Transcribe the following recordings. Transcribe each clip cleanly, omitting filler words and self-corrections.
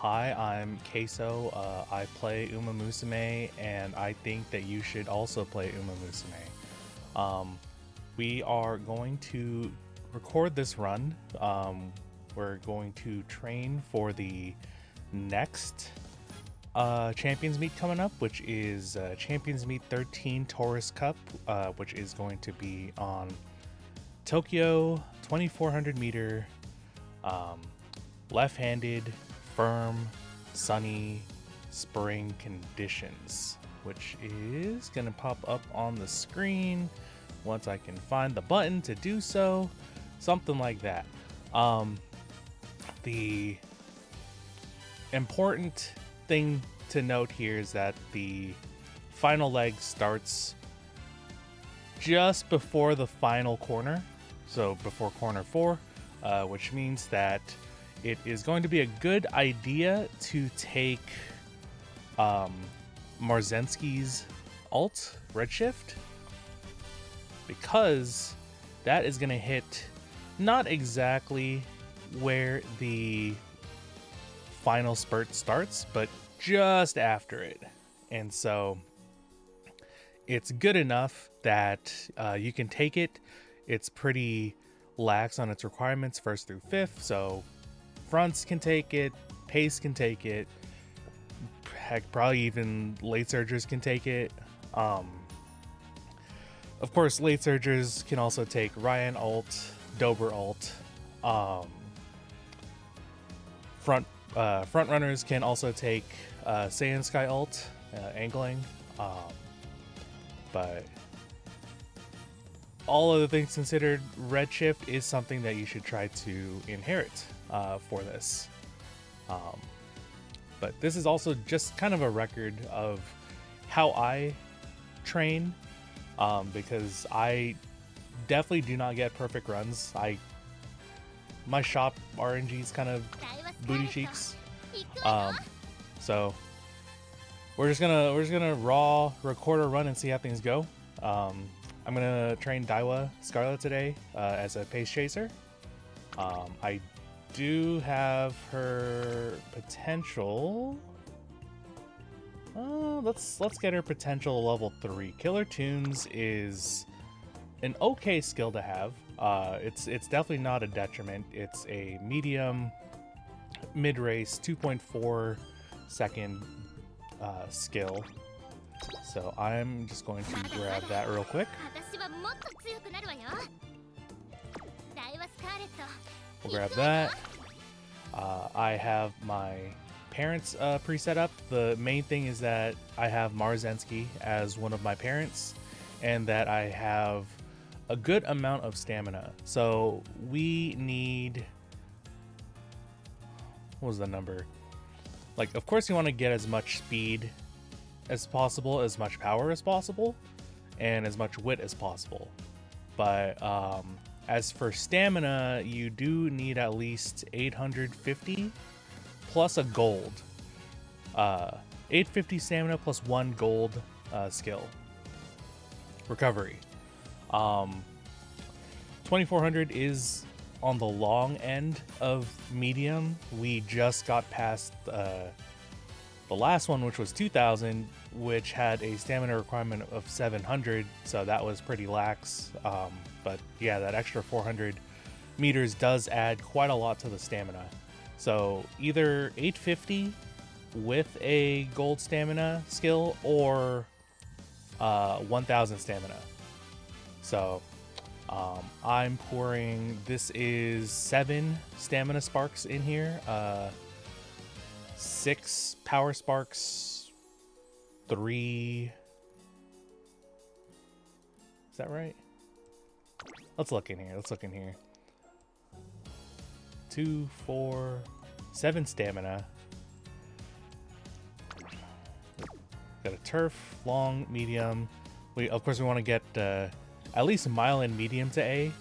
Hi, I'm Queso. I play Umamusume, and I think that you should also play Umamusume. We are going to record this run. We're going to train for the next Champions Meet coming up, which is Champions Meet 13 Tourist Cup, which is going to be on Tokyo 2400 meter, left-handed, firm, sunny, spring conditions, which is going to pop up on the screen once I can find the button to do so, something like that. The important thing to note here is that the final leg starts just before the final corner, so before corner 4, which means that it is going to be a good idea to take Marzensky's ult, Redshift, because that is going to hit not exactly where the final spurt starts, but just after it. And so it's good enough that you can take it. It's pretty lax on its requirements, 1st through 5th, so fronts can take it, pace can take it, heck, probably even late surgers can take it. Of course, late surgers can also take Ryan ult, Dober ult. Front runners can also take Saiyan Sky ult, angling. But all other things considered, Redshift is something that you should try to inherit for this. But this is also just kind of a record of how I train, because I definitely do not get perfect runs. My shop RNG is kind of booty cheeks. So we're just gonna raw record a run and see how things go. I'm gonna train Daiwa Scarlet today as a pace chaser. I do have her potential. Let's get her potential level 3. Killer Tunes is an okay skill to have. It's definitely not a detriment. It's a medium mid race 2.4 second skill. So I'm just going to grab that real quick. We'll grab that. I have my parents preset up. The main thing is that I have Marzensky as one of my parents, and that I have a good amount of stamina. So we need, what was the number? Like, of course you want to get as much speed as possible, as much power as possible, and as much wit as possible. But as for stamina, you do need at least 850 plus a gold. 850 stamina plus 1 gold skill. Recovery. 2400 is on the long end of medium. We just got past the last one, which was 2000, which had a stamina requirement of 700, so that was pretty lax. But yeah, that extra 400 meters does add quite a lot to the stamina. So either 850 with a gold stamina skill, or 1000 stamina. So I'm pouring, this is 7 stamina sparks in here, 6 power sparks, 3, is that right? Let's look in here. 2, 4, 7 stamina. Got a turf, long, medium. Of course we want to get at least a mile in medium to A,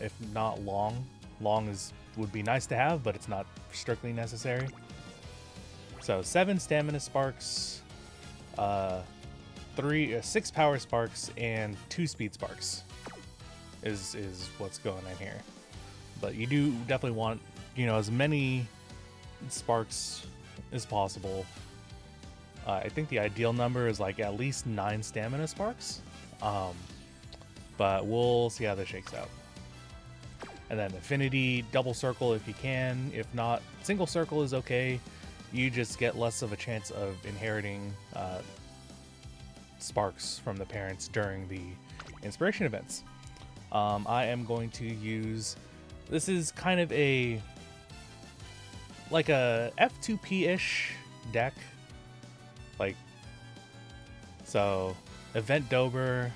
if not long. Long would be nice to have, but it's not strictly necessary. So 7 stamina sparks, 6 power sparks, and 2 speed sparks is what's going on here. But you do definitely want, as many sparks as possible. I think the ideal number is like at least 9 stamina sparks, but we'll see how this shakes out. And then affinity, double circle if you can. If not, single circle is okay. You just get less of a chance of inheriting sparks from the parents during the inspiration events. I am going to use, this is kind of like a F2P-ish deck. Like, so event Dober,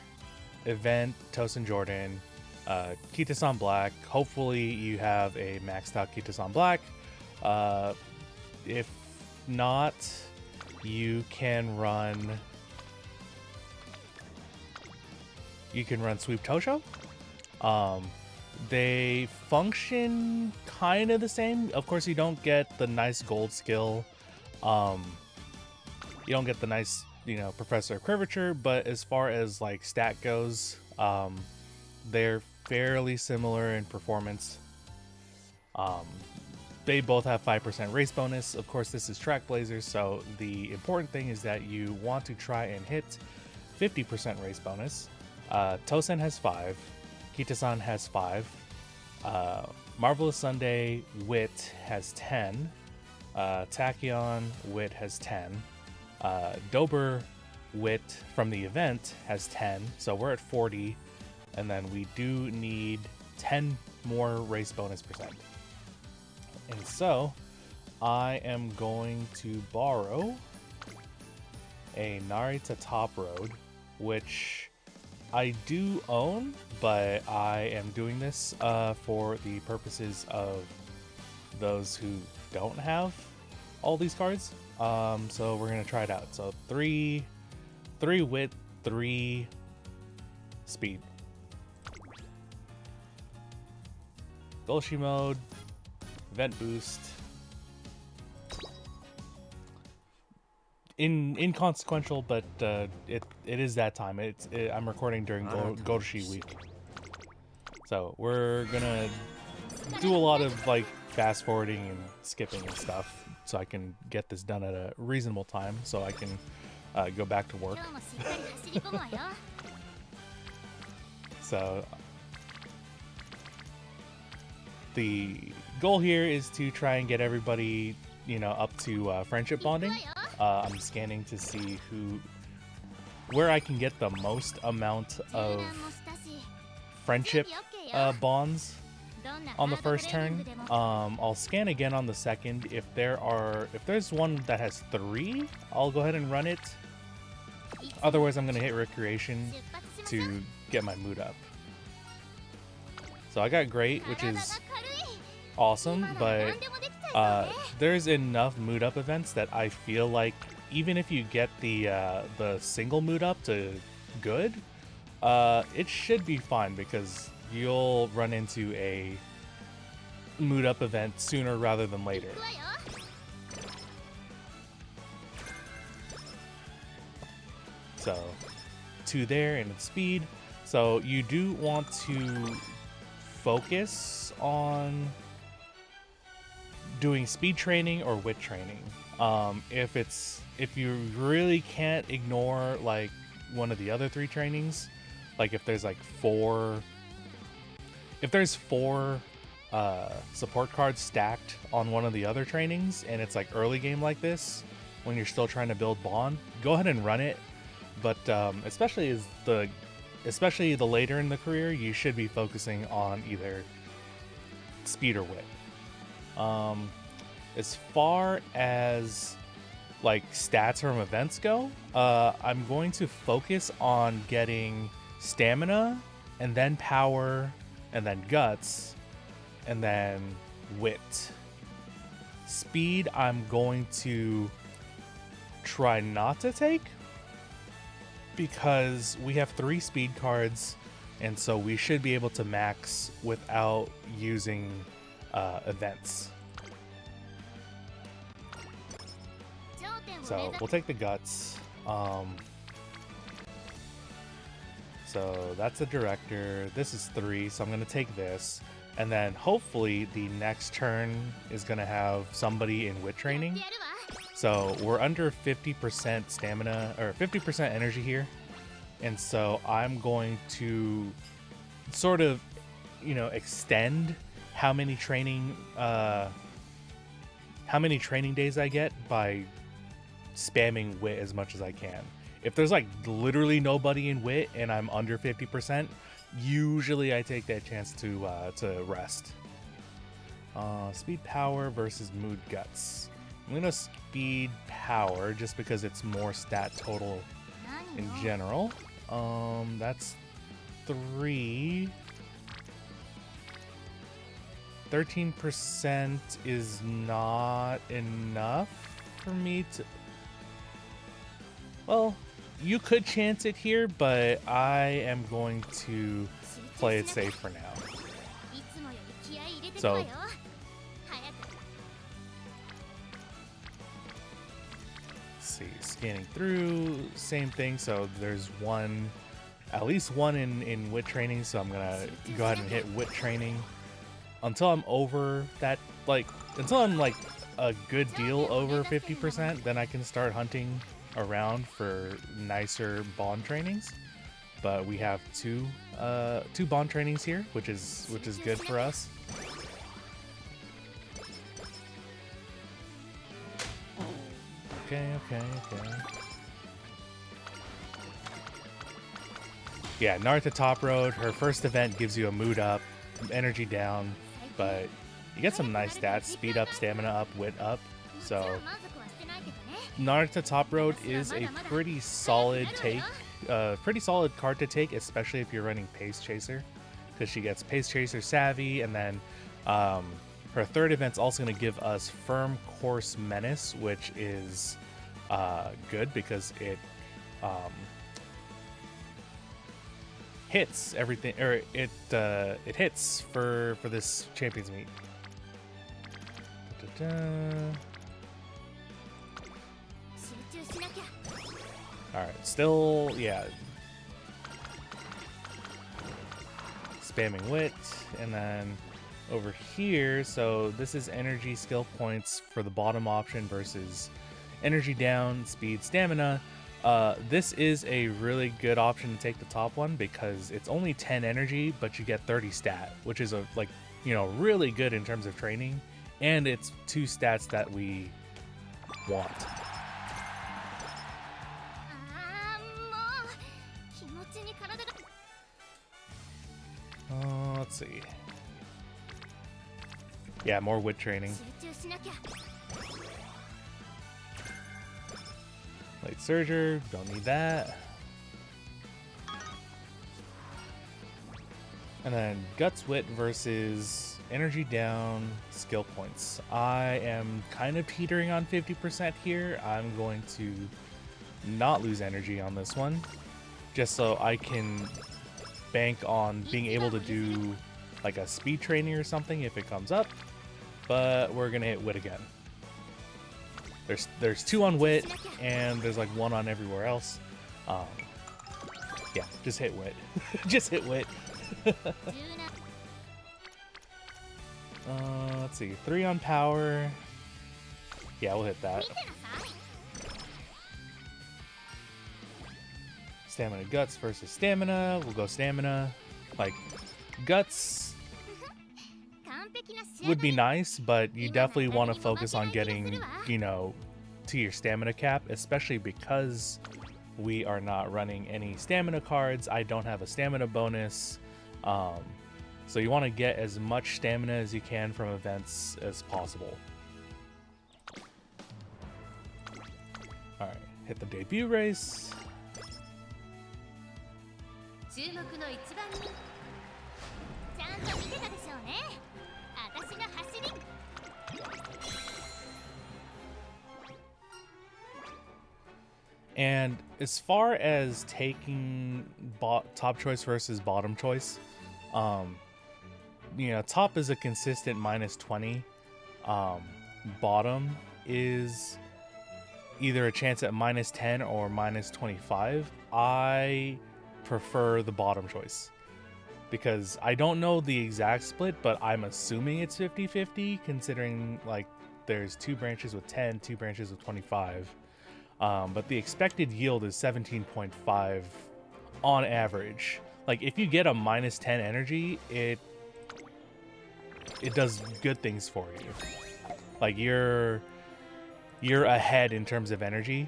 event Tosin Jordan, Kitasan Black. Hopefully you have a maxed out Kitasan Black. If not, you can run Sweep Tosho. They function kind of the same. Of course, you don't get the nice gold skill. You don't get the nice, Professor of Curvature, but as far as like stat goes, they're fairly similar in performance. They both have 5% race bonus. Of course, this is Trackblazer, so the important thing is that you want to try and hit 50% race bonus. Tosen has 5, Kitasan has 5, Marvelous Sunday Wit has 10, Tachyon Wit has 10, Dober Wit from the event has 10, so we're at 40, and then we do need 10 more race bonus percent. And so I am going to borrow a Narita Top Road, which I do own, but I am doing this for the purposes of those who don't have all these cards. So we're gonna try it out. So 3 wit, 3 speed. Golshi mode, event boost. Inconsequential, but it is that time. I'm recording during Golshi week, so we're gonna do a lot of like fast forwarding and skipping and stuff, so I can get this done at a reasonable time, so I can go back to work. So the goal here is to try and get everybody, up to friendship bonding. I'm scanning to see where I can get the most amount of friendship bonds on the first turn. I'll scan again on the second. If there's one that has 3, I'll go ahead and run it. Otherwise, I'm gonna hit recreation to get my mood up. So I got great, which is awesome, but there's enough mood up events that I feel like even if you get the single mood up to good, it should be fine, because you'll run into a mood up event sooner rather than later. So 2 there, and it's speed. So you do want to focus on doing speed training or wit training. If you really can't ignore like one of the other 3 trainings, like if there's like 4 support cards stacked on one of the other trainings, and it's like early game like this when you're still trying to build bond, go ahead and run it. But especially the later in the career, you should be focusing on either speed or wit. As far as like stats from events go, I'm going to focus on getting stamina, and then power, and then guts, and then wit. Speed I'm going to try not to take, because we have 3 speed cards, and so we should be able to max without using events. So we'll take the guts. So that's the director. This is 3, so I'm going to take this. And then hopefully the next turn is going to have somebody in wit training. So we're under 50% stamina or 50% energy here. And so I'm going to sort of, you know, extend how many training days I get by spamming wit as much as I can. If there's like literally nobody in wit and I'm under 50%, usually I take that chance to rest. Speed power versus mood guts. I'm gonna speed power just because it's more stat total in general. That's 3. 13% is not enough for me to... Well, you could chance it here, but I am going to play it safe for now. So, let's see, scanning through, same thing. So there's one, at least one in wit training. So I'm gonna go ahead and hit wit training until I'm over that, like, until I'm like a good deal over 50%. Then I can start hunting around for nicer bond trainings. But we have two bond trainings here, which is good for us. Okay. Yeah, Naruto Top Road, her first event gives you a mood up, energy down, but you get some nice stats, speed up, stamina up, wit up. So Naruto Top Road is a pretty solid take, pretty solid card to take, especially if you're running Pace Chaser, because she gets Pace Chaser Savvy, and then her third event's also going to give us Firm Course Menace, which is good because it hits everything, or it hits for this Champions Meet. All right, still, yeah. Spamming wit, and then over here, so this is energy skill points for the bottom option versus energy down, speed, stamina. This is a really good option to take the top one because it's only 10 energy, but you get 30 stat, which is really good in terms of training, and it's 2 stats that we want. Let's see. Yeah, more wit training. Light Surger, don't need that. And then Guts Wit versus Energy Down, skill points. I am kind of teetering on 50% here. I'm going to not lose energy on this one, just so I can bank on being able to do like a speed training or something if it comes up. But we're gonna hit wit again. There's 2 on wit, and there's like 1 on everywhere else. Yeah, just hit wit. Just hit wit. Let's see, 3 on power. Yeah, we'll hit that. Stamina Guts versus stamina. We'll go stamina. Like, Guts would be nice, but you definitely want to focus on getting, to your stamina cap, especially because we are not running any stamina cards. I don't have a stamina bonus. So you want to get as much stamina as you can from events as possible. Alright, hit the debut race. And as far as taking top choice versus bottom choice, top is a consistent -20. Bottom is either a chance at -10 or -25. I prefer the bottom choice because I don't know the exact split, but I'm assuming it's 50-50 considering like there's 2 branches with 10, 2 branches with 25. But the expected yield is 17.5 on average. Like, if you get a minus 10 energy, it does good things for you. Like, you're ahead in terms of energy.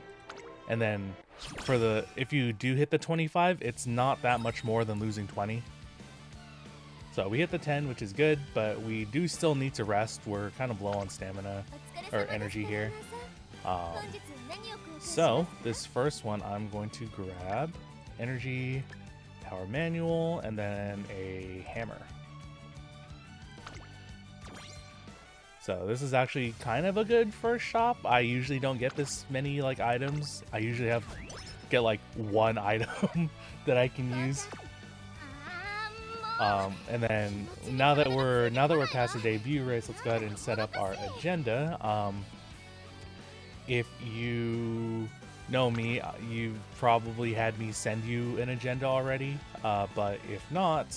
And then if you do hit the 25, it's not that much more than losing 20. So we hit the 10, which is good, but we do still need to rest. We're kind of low on stamina or energy here. So this first one, I'm going to grab energy, power manual, and then a hammer. So this is actually kind of a good first shop. I usually don't get this many like items. I usually get like 1 item that I can use. And then now that we're past the debut race, let's go ahead and set up our agenda. If you know me, you've probably had me send you an agenda already. But if not,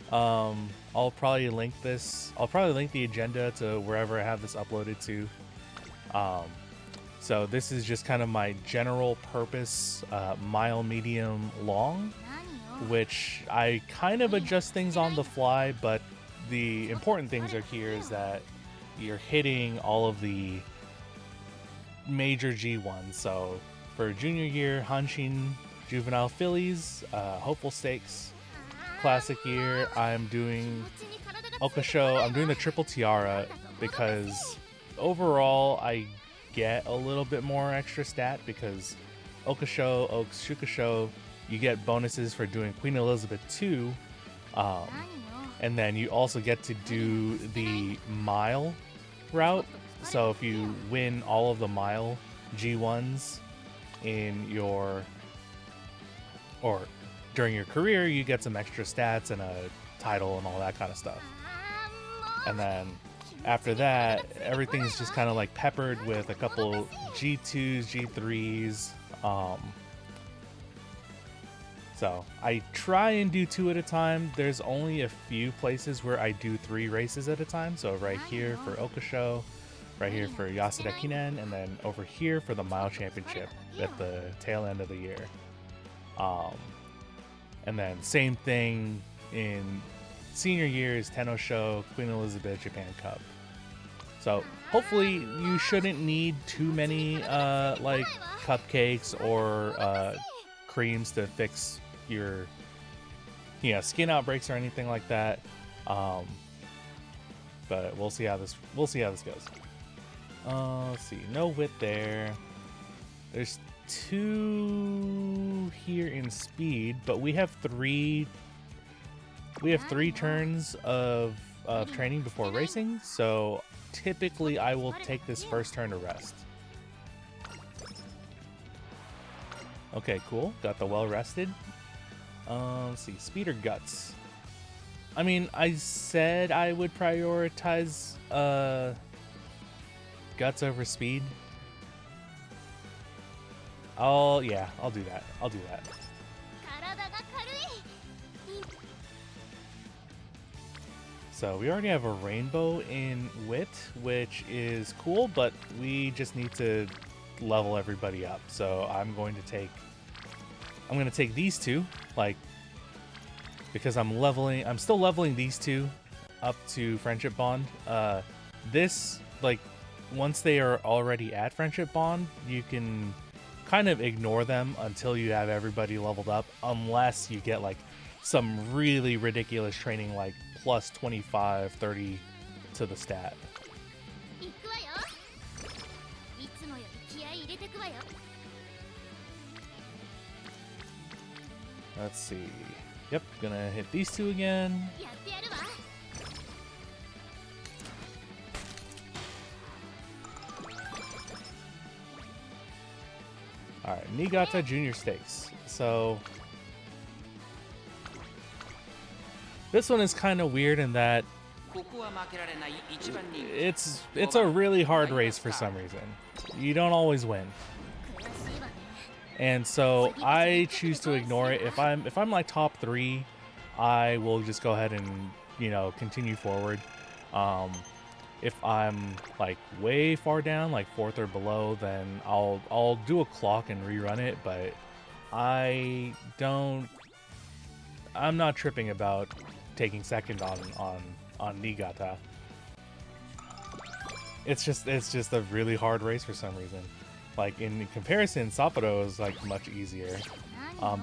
I'll probably link the agenda to wherever I have this uploaded to. So this is just kind of my general purpose mile, medium, long, which I kind of adjust things on the fly, but the important things are here is that you're hitting all of the major G1s. So for junior year, Hanshin, juvenile fillies, hopeful stakes. Classic year, I'm doing Okusho. I'm doing the triple tiara because overall I get a little bit more extra stat because Okusho, Oaks, Shukusho, you get bonuses for doing Queen Elizabeth II, and then you also get to do the mile route. So if you win all of the mile G1s in your during your career, you get some extra stats and a title and all that kind of stuff. And then after that, everything's just kind of like peppered with a couple G2s, G3s. So I try and do 2 at a time. There's only a few places where I do 3 races at a time. So right here for Okusho, right here for Yasuda Kinen, and then over here for the Mile Championship at the tail end of the year. And then same thing in senior years, Tenno-sho, Queen Elizabeth, Japan Cup. So hopefully you shouldn't need too many like cupcakes or creams to fix your skin outbreaks or anything like that. But we'll see how this goes. Let's see, no wit there. There's 2 here in speed, but we have 3 turns of training before racing, so typically I will take this first turn to rest. Okay, cool, got the well rested. Let's see, speed or guts? I mean, I said I would prioritize guts over speed. I'll do that. So we already have a rainbow in wit, which is cool, but we just need to level everybody up. So I'm going to take these 2, like, because I'm still leveling these 2 up to friendship bond. This, like, once they are already at friendship bond, you can kind of ignore them until you have everybody leveled up, unless you get like some really ridiculous training like plus 25, 30 to the stat. Let's see. Yep, gonna hit these 2 again. Alright, Niigata Junior Stakes. So this one is kind of weird in that it's a really hard race for some reason. You don't always win. And so I choose to ignore it. If I'm like top 3, I will just go ahead and, continue forward. If I'm like way far down, like 4th or below, then I'll do a clock and rerun it, but I'm not tripping about taking second on Niigata. It's just a really hard race for some reason. Like in comparison, Sapporo is like much easier.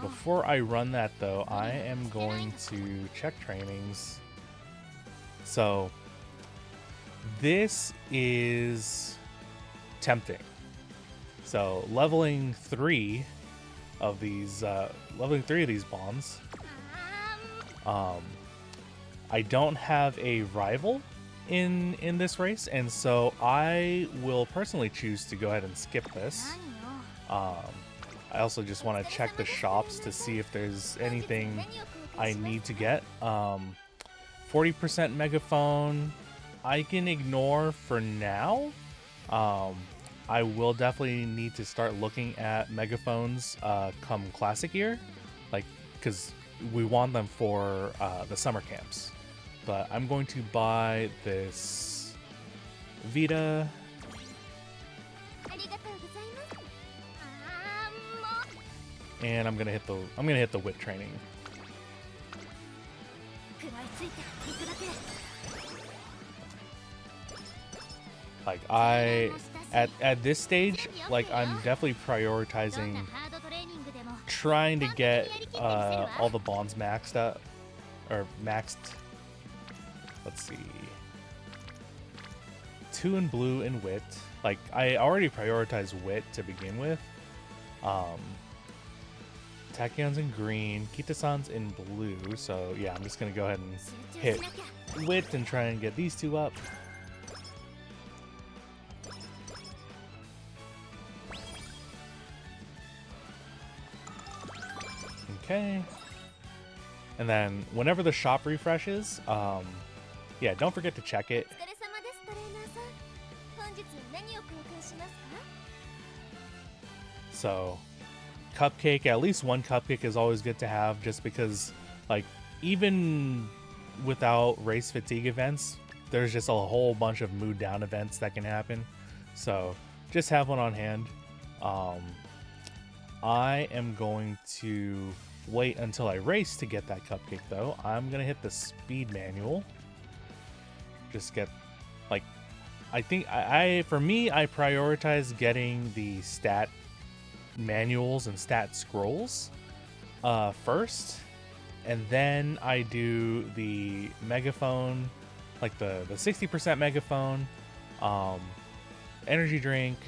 Before I run that though, I am going to check trainings. So this is tempting. So leveling three of these bonds. I don't have a rival in this race, and so I will personally choose to go ahead and skip this. I also just want to check the shops to see if there's anything I need to get. 40% megaphone I can ignore for now. I will definitely need to start looking at megaphones come classic year, like, because we want them for the summer camps. But I'm going to buy this Vita. And I'm gonna hit the whip training. Like at this stage, like I'm definitely prioritizing trying to get all the bonds maxed up, or maxed. Let's see, 2 in blue and wit. Like I already prioritized wit to begin with. Tachyon's in green, Kita-san's in blue. So yeah, I'm just gonna go ahead and hit wit and try and get these two up. Okay. And then whenever the shop refreshes, yeah, don't forget to check it. So, cupcake, at least one cupcake is always good to have, just because, like, even without race fatigue events, there's just a whole bunch of mood down events that can happen. So, just have one on hand. I am going to wait until I race to get that cupcake, though. I'm gonna hit the speed manual. Just get, like, I think for me, I prioritize getting the stat manuals and stat scrolls first, and then I do the megaphone, like the 60% megaphone, energy drink,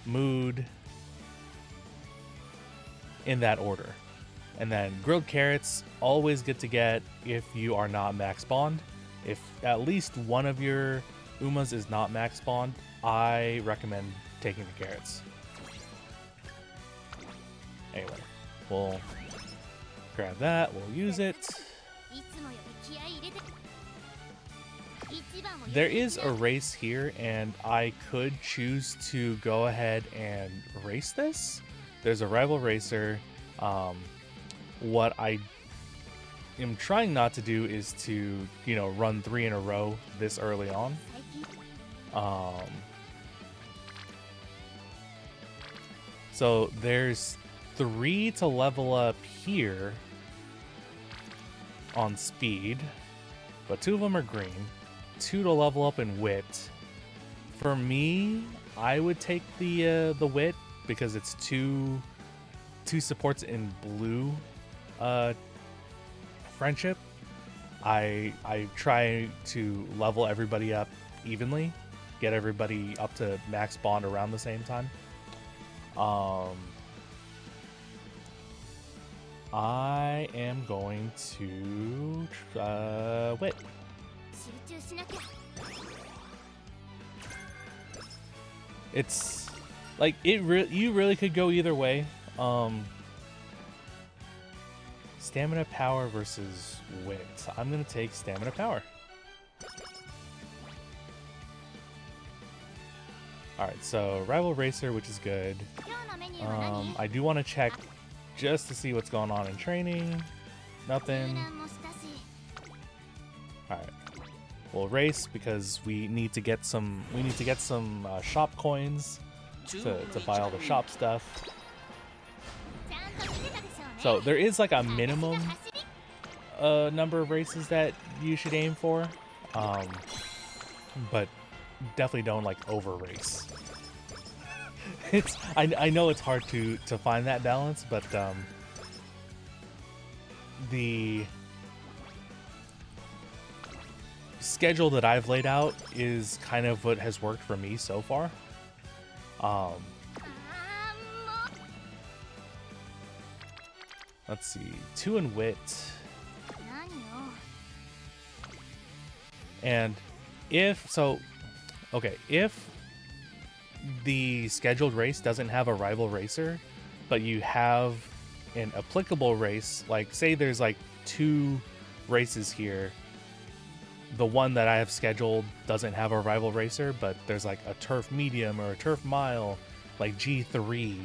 mood, in that order. And then grilled carrots, always good to get if you are not max spawned. If at least one of your Umas is not max spawned, I recommend taking the carrots. Anyway, we'll grab that, we'll use it. There is a race here, and I could choose to go ahead and race this. There's a rival racer. What I am trying not to do is to, run 3 in a row this early on. So there's 3 to level up here on speed, but 2 of them are green. 2 to level up in wit. For me, I would take the wit because it's two supports in blue friendship. I try to level everybody up evenly, get everybody up to max bond around the same time. I am going to wit. It's like you really could go either way. Stamina power versus wit. I'm gonna take stamina power. Alright, so rival racer, which is good. I do want to check just to see what's going on in training. Nothing. Alright. we'll race because we need to get some shop coins to buy all the shop stuff. So there is like a minimum number of races that you should aim for, but definitely don't like over race. I know it's hard to find that balance, but the schedule that I've laid out is kind of what has worked for me so far. Let's see, 2 in wit. And if the scheduled race doesn't have a rival racer, but you have an applicable race, like say there's like 2 races here, the one that I have scheduled doesn't have a rival racer, but there's like a turf medium or a turf mile, like G3,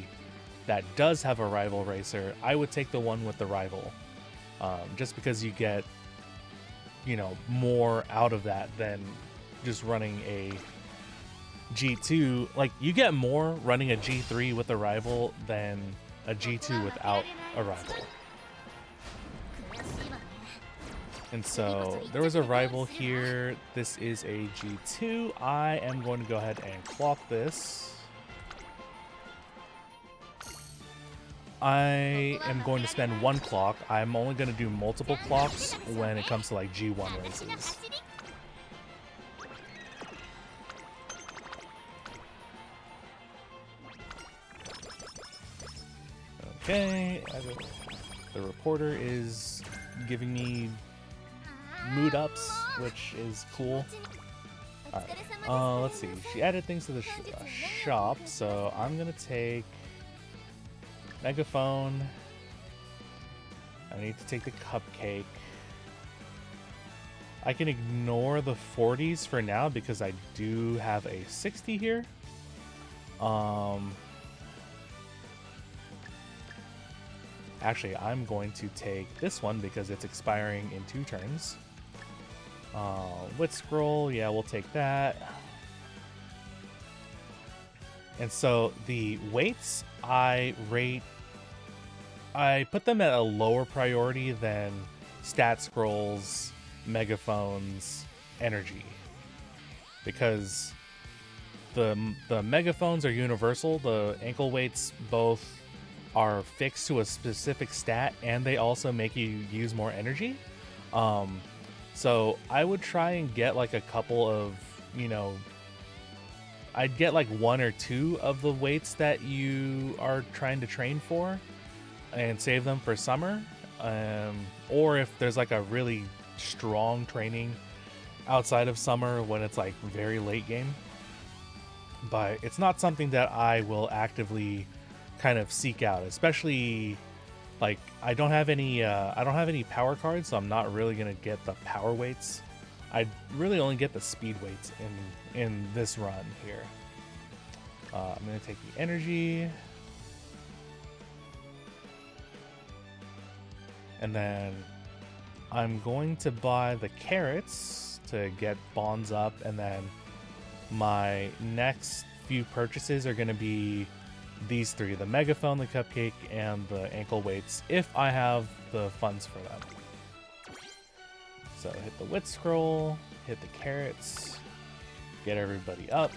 that does have a rival racer, I would take the one with the rival, just because you get, you know, more out of that than just running a G2. Like, you get more running a G3 with a rival than a G2 without a rival. And so there was a rival here. This is a G2. I am going to go ahead and clock this. I am going to spend 1 clock. I'm only going to do multiple clocks when it comes to like G1 races. Okay, the reporter is giving me mood ups, which is cool. Alright, let's see. She added things to the shop, so I'm gonna take megaphone. I need to take the cupcake. I can ignore the 40s for now because I do have a 60 here. Actually, I'm going to take this one because it's expiring in 2 turns. Wit scroll, yeah, we'll take that. And so the weights I put them at a lower priority than stat scrolls, megaphones, energy, because the megaphones are universal. The ankle weights both are fixed to a specific stat, and they also make you use more energy. So I would try and get like a couple of, you know, I'd get like 1 or 2 of the weights that you are trying to train for and save them for summer. Or if there's like a really strong training outside of summer when it's like very late game. But it's not something that I will actively kind of seek out, especially like I don't have any power cards, so I'm not really gonna get the power weights. I really only get the speed weights in this run here. I'm gonna take the energy, and then I'm going to buy the carrots to get bonds up, and then my next few purchases are gonna be these 3: the megaphone, the cupcake, and the ankle weights, if I have the funds for them. So hit the wit scroll, hit the carrots, get everybody up.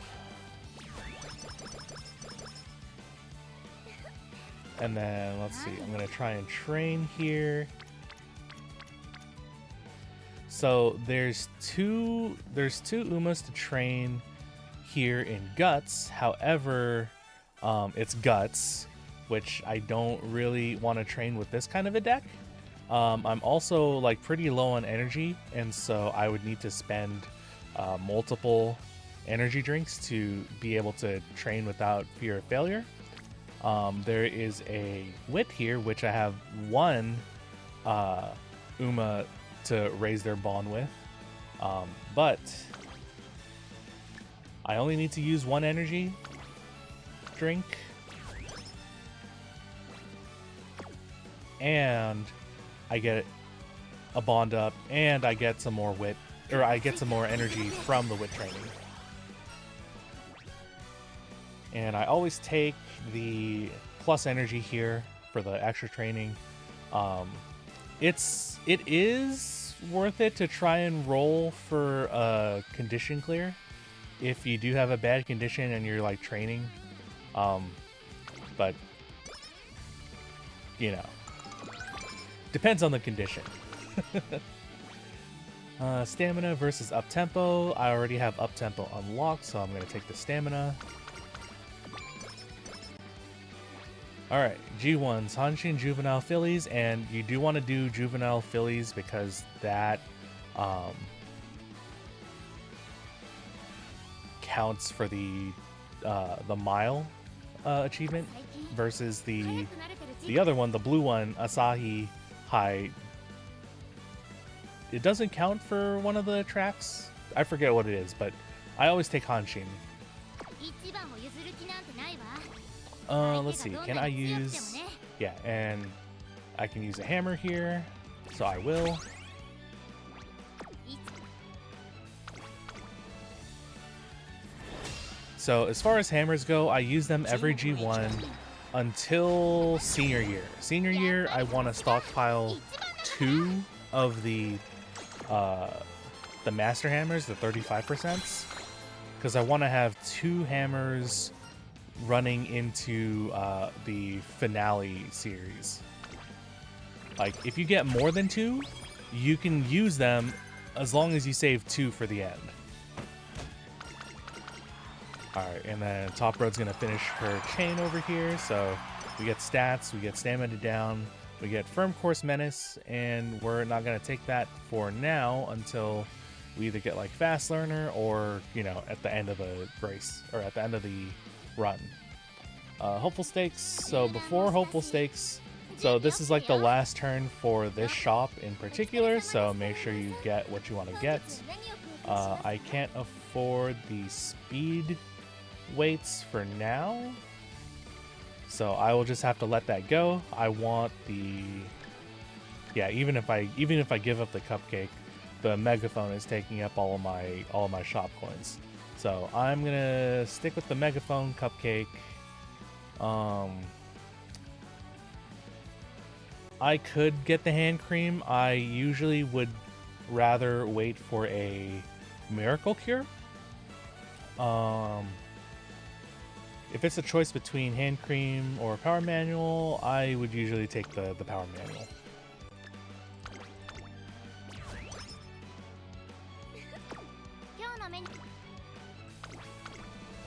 And then let's see, I'm gonna try and train here. So there's two Umas to train here in Guts. However, it's Guts, which I don't really want to train with this kind of a deck. I'm also like pretty low on energy, and so I would need to spend multiple energy drinks to be able to train without fear of failure. There is a wit here, which I have 1 Uma to raise their bond with, but I only need to use 1 energy drink, and I get a bond up, and I get some more wit or I get some more energy from the WIT training. And I always take the plus energy here for the extra training. It is worth it to try and roll for a condition clear if you do have a bad condition and you're like training. But you know, depends on the condition. Stamina versus up tempo. I already have up tempo unlocked, so I'm gonna take the stamina. Alright, G1s, Hanshin Juvenile Fillies, and you do want to do Juvenile Fillies because that counts for the mile achievement versus the other one, the blue one, Asahi High. It doesn't count for one of the tracks. I forget what it is, but I always take Hanshin. Let's see, can I use... Yeah, and I can use a hammer here, so I will. So as far as hammers go, I use them every G1 until senior year. Senior year, I want to stockpile 2 of the master hammers, the 35%, because I want to have 2 hammers running into the finale series. Like, if you get more than 2, you can use them as long as you save 2 for the end. Alright, and then Top Road's gonna finish her chain over here, so we get stats, we get stamina down, we get Firm Course Menace, and we're not gonna take that for now until we either get like Fast Learner or, you know, at the end of the race, or at the end of the run. Hopeful Stakes. So before Hopeful Stakes, so this is like the last turn for this shop in particular, so make sure you get what you want to get. I can't afford the speed weights for now, so I will just have to let that go. I want the... Yeah, even if I give up the cupcake, the megaphone is taking up all of my shop coins. So I'm gonna stick with the megaphone cupcake. I could get the hand cream. I usually would rather wait for a miracle cure. If it's a choice between hand cream or power manual, I would usually take the power manual.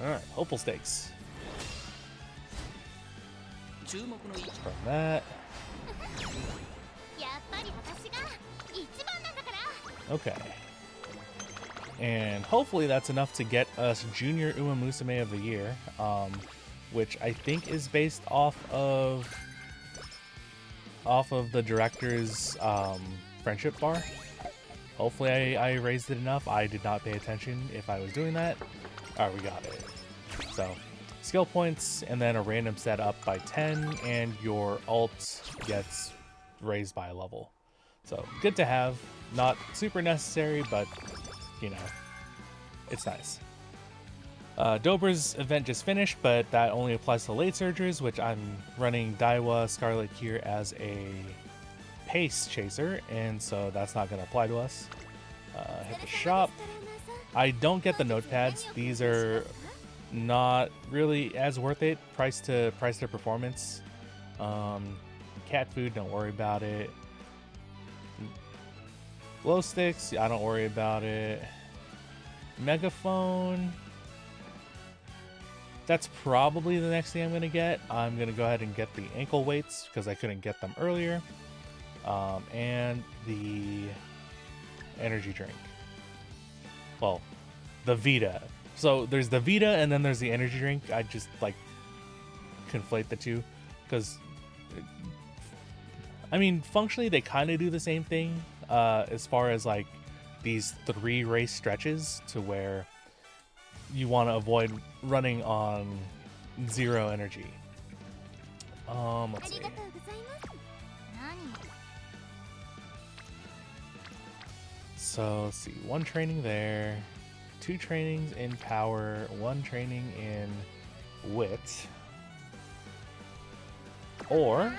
Alright, Hopeful Stakes. From that. Okay. And hopefully that's enough to get us Junior Umamusume of the Year, which I think is based off of the director's friendship bar. Hopefully I raised it enough. I did not pay attention if I was doing that. Alright, we got it. So, skill points, and then a random set up by 10, and your ult gets raised by a level. So, good to have. Not super necessary, but, you know, it's nice. Dobra's event just finished, but that only applies to late surgers, which I'm running Daiwa Scarlet here as a pace chaser, and so that's not going to apply to us. Hit the shop. I don't get the notepads. These are not really as worth it. Price to performance. Cat food, don't worry about it. Glow sticks, I don't worry about it. Megaphone. That's probably the next thing I'm gonna get. I'm gonna go ahead and get the ankle weights because I couldn't get them earlier. And the energy drink. Well, the Vita. So there's the Vita and then there's the energy drink. I just like conflate the two because I mean functionally they kind of do the same thing as far as like these 3 race stretches to where you want to avoid running on 0 energy. Let's see. so let's see. 1 training there, 2 trainings in power, 1 training in wit. Or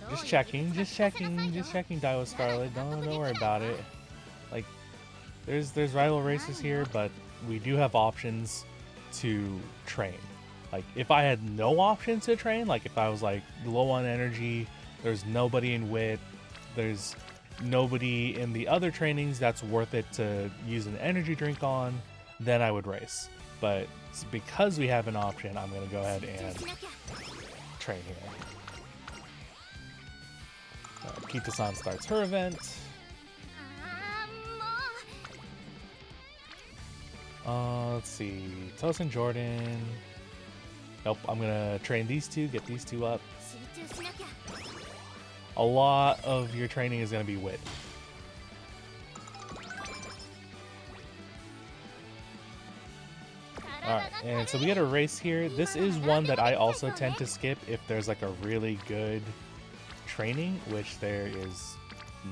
just checking, Daiwa Scarlet. Don't worry about it. Like, there's rival races here, but we do have options to train. Like, if I had no options to train, like if I was like low on energy, there's nobody in wit, there's nobody in the other trainings that's worth it to use an energy drink on, then I would race. But because we have an option, I'm gonna go ahead and train here. Kita-san starts her event. Let's see. Tosin Jordan. Nope, I'm gonna train these 2, get these 2 up. A lot of your training is gonna be wit. Alright, and so we get a race here. This is one that I also tend to skip if there's like a really good training, which there is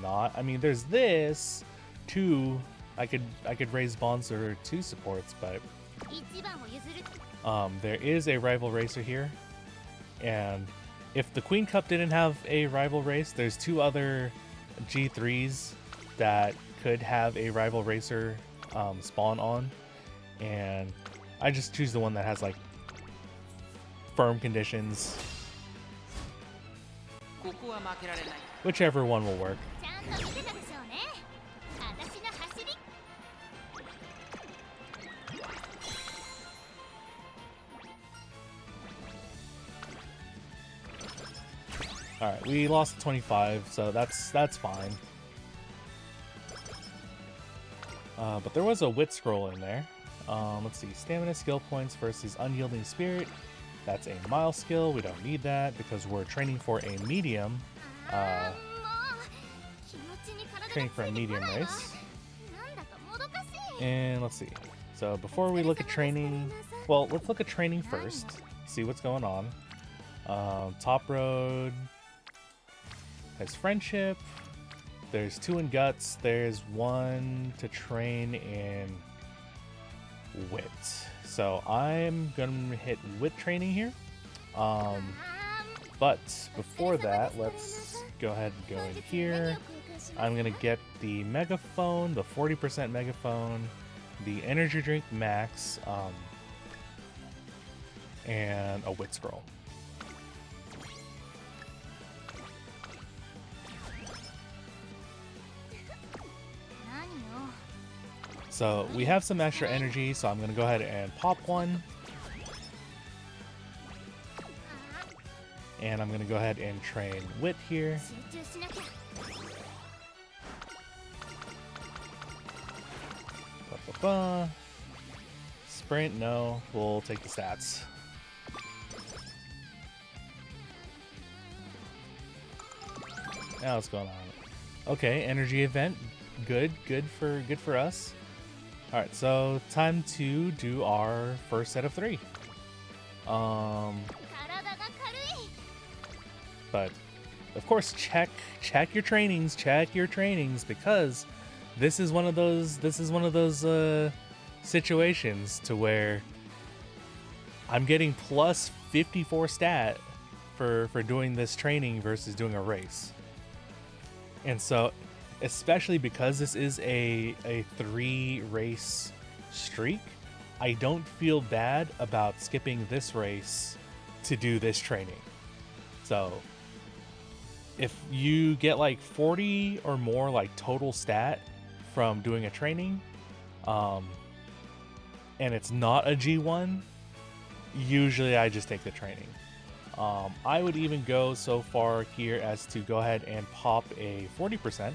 not. I mean, there's this 2. I could raise bonds or 2 supports, but there is a rival racer here, and if the Queen Cup didn't have a rival race, there's 2 other G3s that could have a rival racer spawn on, and I just choose the one that has like firm conditions. Whichever one will work. Alright, we lost 25, so that's fine. But there was a wit scroll in there. Let's see, stamina skill points versus unyielding spirit. That's a mild skill. We don't need that because we're training for a medium. Race. And let's see. So before we look at training, well, let's look at training first. See what's going on. Top road has friendship. There's 2 in guts. There's 1 to train in wit. So I'm gonna hit wit training here. But before that, let's go ahead and go in here. I'm gonna get the megaphone, the 40% megaphone, the energy drink max, and a wit scroll. So we have some extra energy, so I'm gonna go ahead and pop 1. And I'm gonna go ahead and train wit here. Sprint, no. We'll take the stats. Now what's going on? Okay, energy event. Good for us. All right, so time to do our first set of 3. But of course, check your trainings, because this is one of those situations to where I'm getting plus 54 stat for doing this training versus doing a race. And so, especially because this is a 3 race streak, I don't feel bad about skipping this race to do this training. So if you get like 40 or more like total stat from doing a training, and it's not a G1, usually I just take the training. I would even go so far here as to go ahead and pop a 40%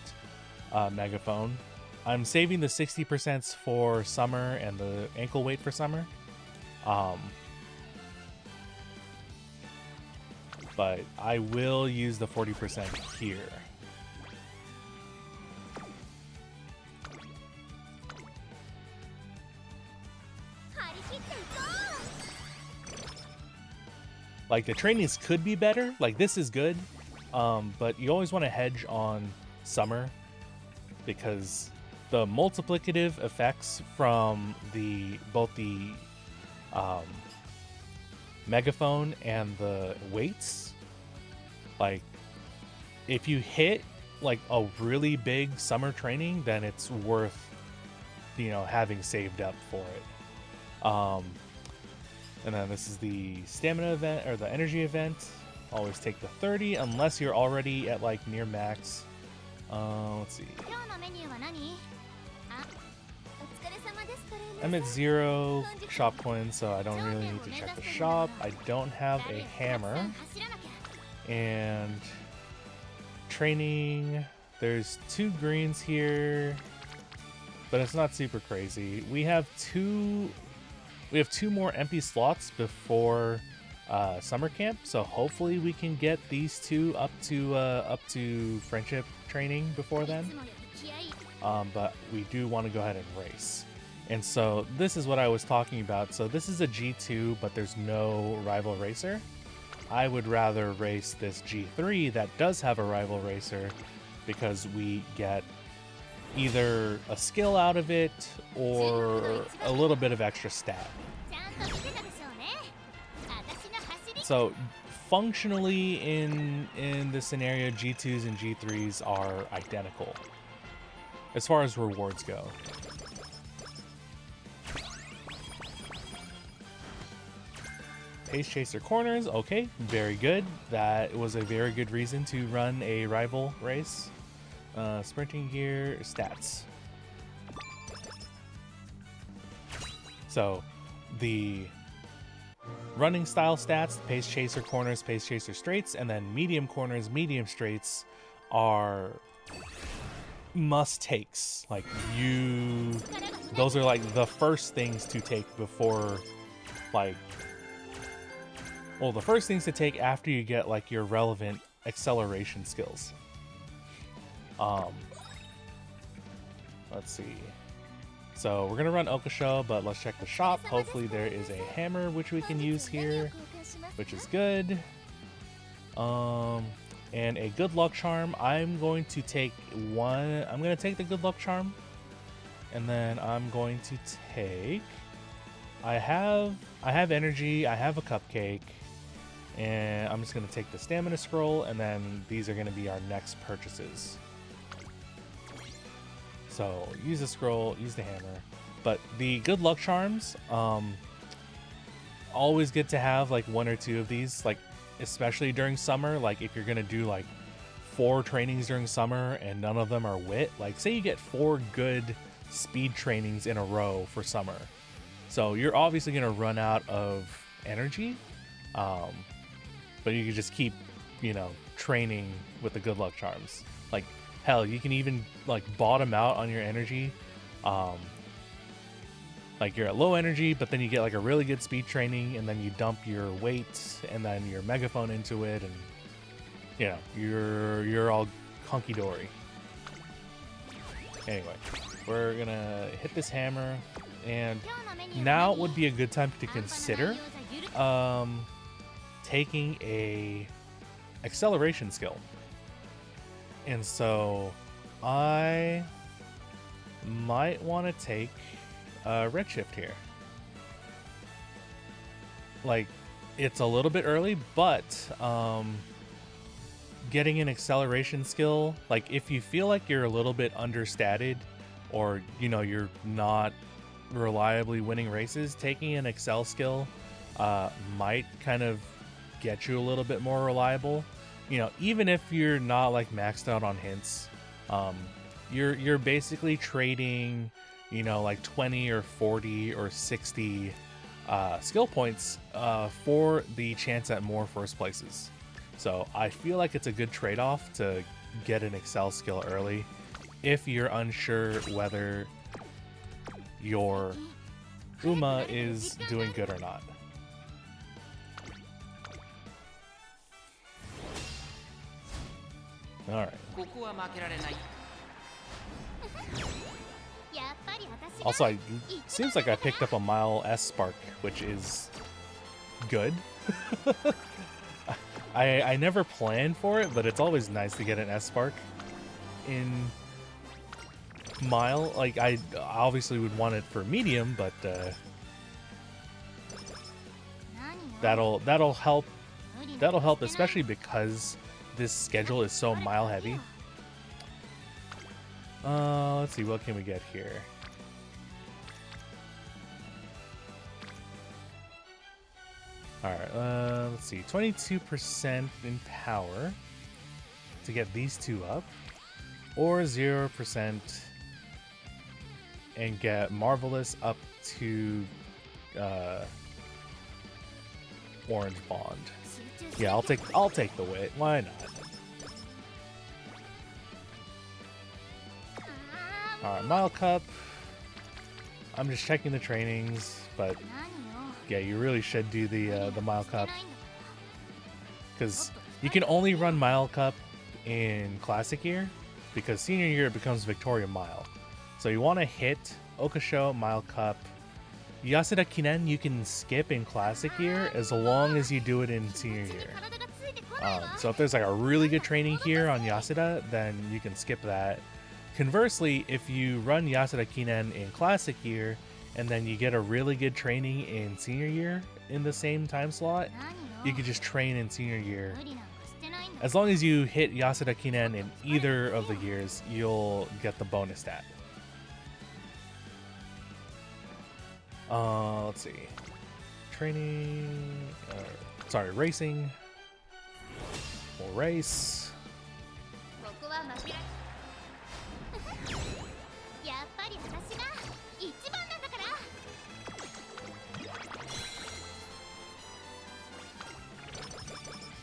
megaphone. I'm saving the 60% for summer and the ankle weight for summer. But I will use the 40% here. Like, the trainings could be better. Like, this is good. but you always want to hedge on summer because the multiplicative effects from both the megaphone and the weights, like if you hit like a really big summer training, then it's worth, you know, having saved up for it. And then this is the stamina event or the energy event. Always take the 30 unless you're already at like near max. Let's see. I'm at 0 shop coins, so I don't really need to check the shop. I don't have a hammer. And training, there's 2 greens here, but it's not super crazy. We have two more empty slots before summer camp, so hopefully we can get these 2 up to friendship training before then. But we do want to go ahead and race. And so this is what I was talking about. So this is a G2, but there's no rival racer. I would rather race this G3 that does have a rival racer because we get either a skill out of it or a little bit of extra stat. So functionally in this scenario, G2s and G3s are identical as far as rewards go. Pace Chaser corners, okay, very good. That was a very good reason to run a rival race. Sprinting gear, stats. So, the running style stats, Pace Chaser corners, Pace Chaser straights, and then medium corners, medium straights are must takes. Like those are like the first things to take before like, well, the first things to take after you get like your relevant acceleration skills. Let's see. So we're gonna run Okasho, but let's check the shop. Hopefully there is a hammer which we can use here, which is good. And a good luck charm. I'm going to take one. I'm gonna take the good luck charm, and then I'm going to take. I have energy. I have a cupcake. And I'm just going to take the stamina scroll, and then these are going to be our next purchases. So use the scroll, use the hammer. But the good luck charms, always good to have like 1 or 2 of these, like especially during summer. Like if you're going to do like 4 trainings during summer and none of them are wit, like say you get 4 good speed trainings in a row for summer. So you're obviously going to run out of energy. But you can just keep, you know, training with the good luck charms. Like, hell, you can even, like, bottom out on your energy. Like, you're at low energy, but then you get, like, a really good speed training, and then you dump your weight and then your megaphone into it, and, you know, you're all hunky-dory. Anyway, we're gonna hit this hammer, and now would be a good time to consider, taking a acceleration skill. And so I might want to take Redshift here. Like, it's a little bit early, but getting an acceleration skill, like if you feel like you're a little bit understated, or you know you're not reliably winning races, taking an Excel skill might kind of get you a little bit more reliable. You know, even if you're not like maxed out on hints, you're basically trading, you know, like 20 or 40 or 60 skill points for the chance at more first places. So I feel like it's a good trade-off to get an Excel skill early if you're unsure whether your Uma is doing good or not. All right. Also, seems like I picked up a Mile S Spark, which is good. I never planned for it, but it's always nice to get an S Spark in Mile. Like, I obviously would want it for medium, but that'll help. That'll help, especially because this schedule is so Mile heavy. Let's see, what can we get here? Alright, let's see, 22% in power to get these two up, or 0% and get Marvelous up to Orange Bond. Yeah, I'll take the wit. Why not? Alright, Mile Cup. I'm just checking the trainings, but yeah, you really should do the Mile Cup, because you can only run Mile Cup in Classic year, because Senior year it becomes Victoria Mile. So you want to hit Okusho, Mile Cup. Yasuda Kinen you can skip in Classic year as long as you do it in Senior year. So if there's like a really good training here on Yasuda, then you can skip that. Conversely, if you run Yasuda Kinen in Classic year, and then you get a really good training in Senior year in the same time slot, you could just train in Senior year. As long as you hit Yasuda Kinen in either of the years, you'll get the bonus stat. Let's see. Training... sorry, racing. We'll race.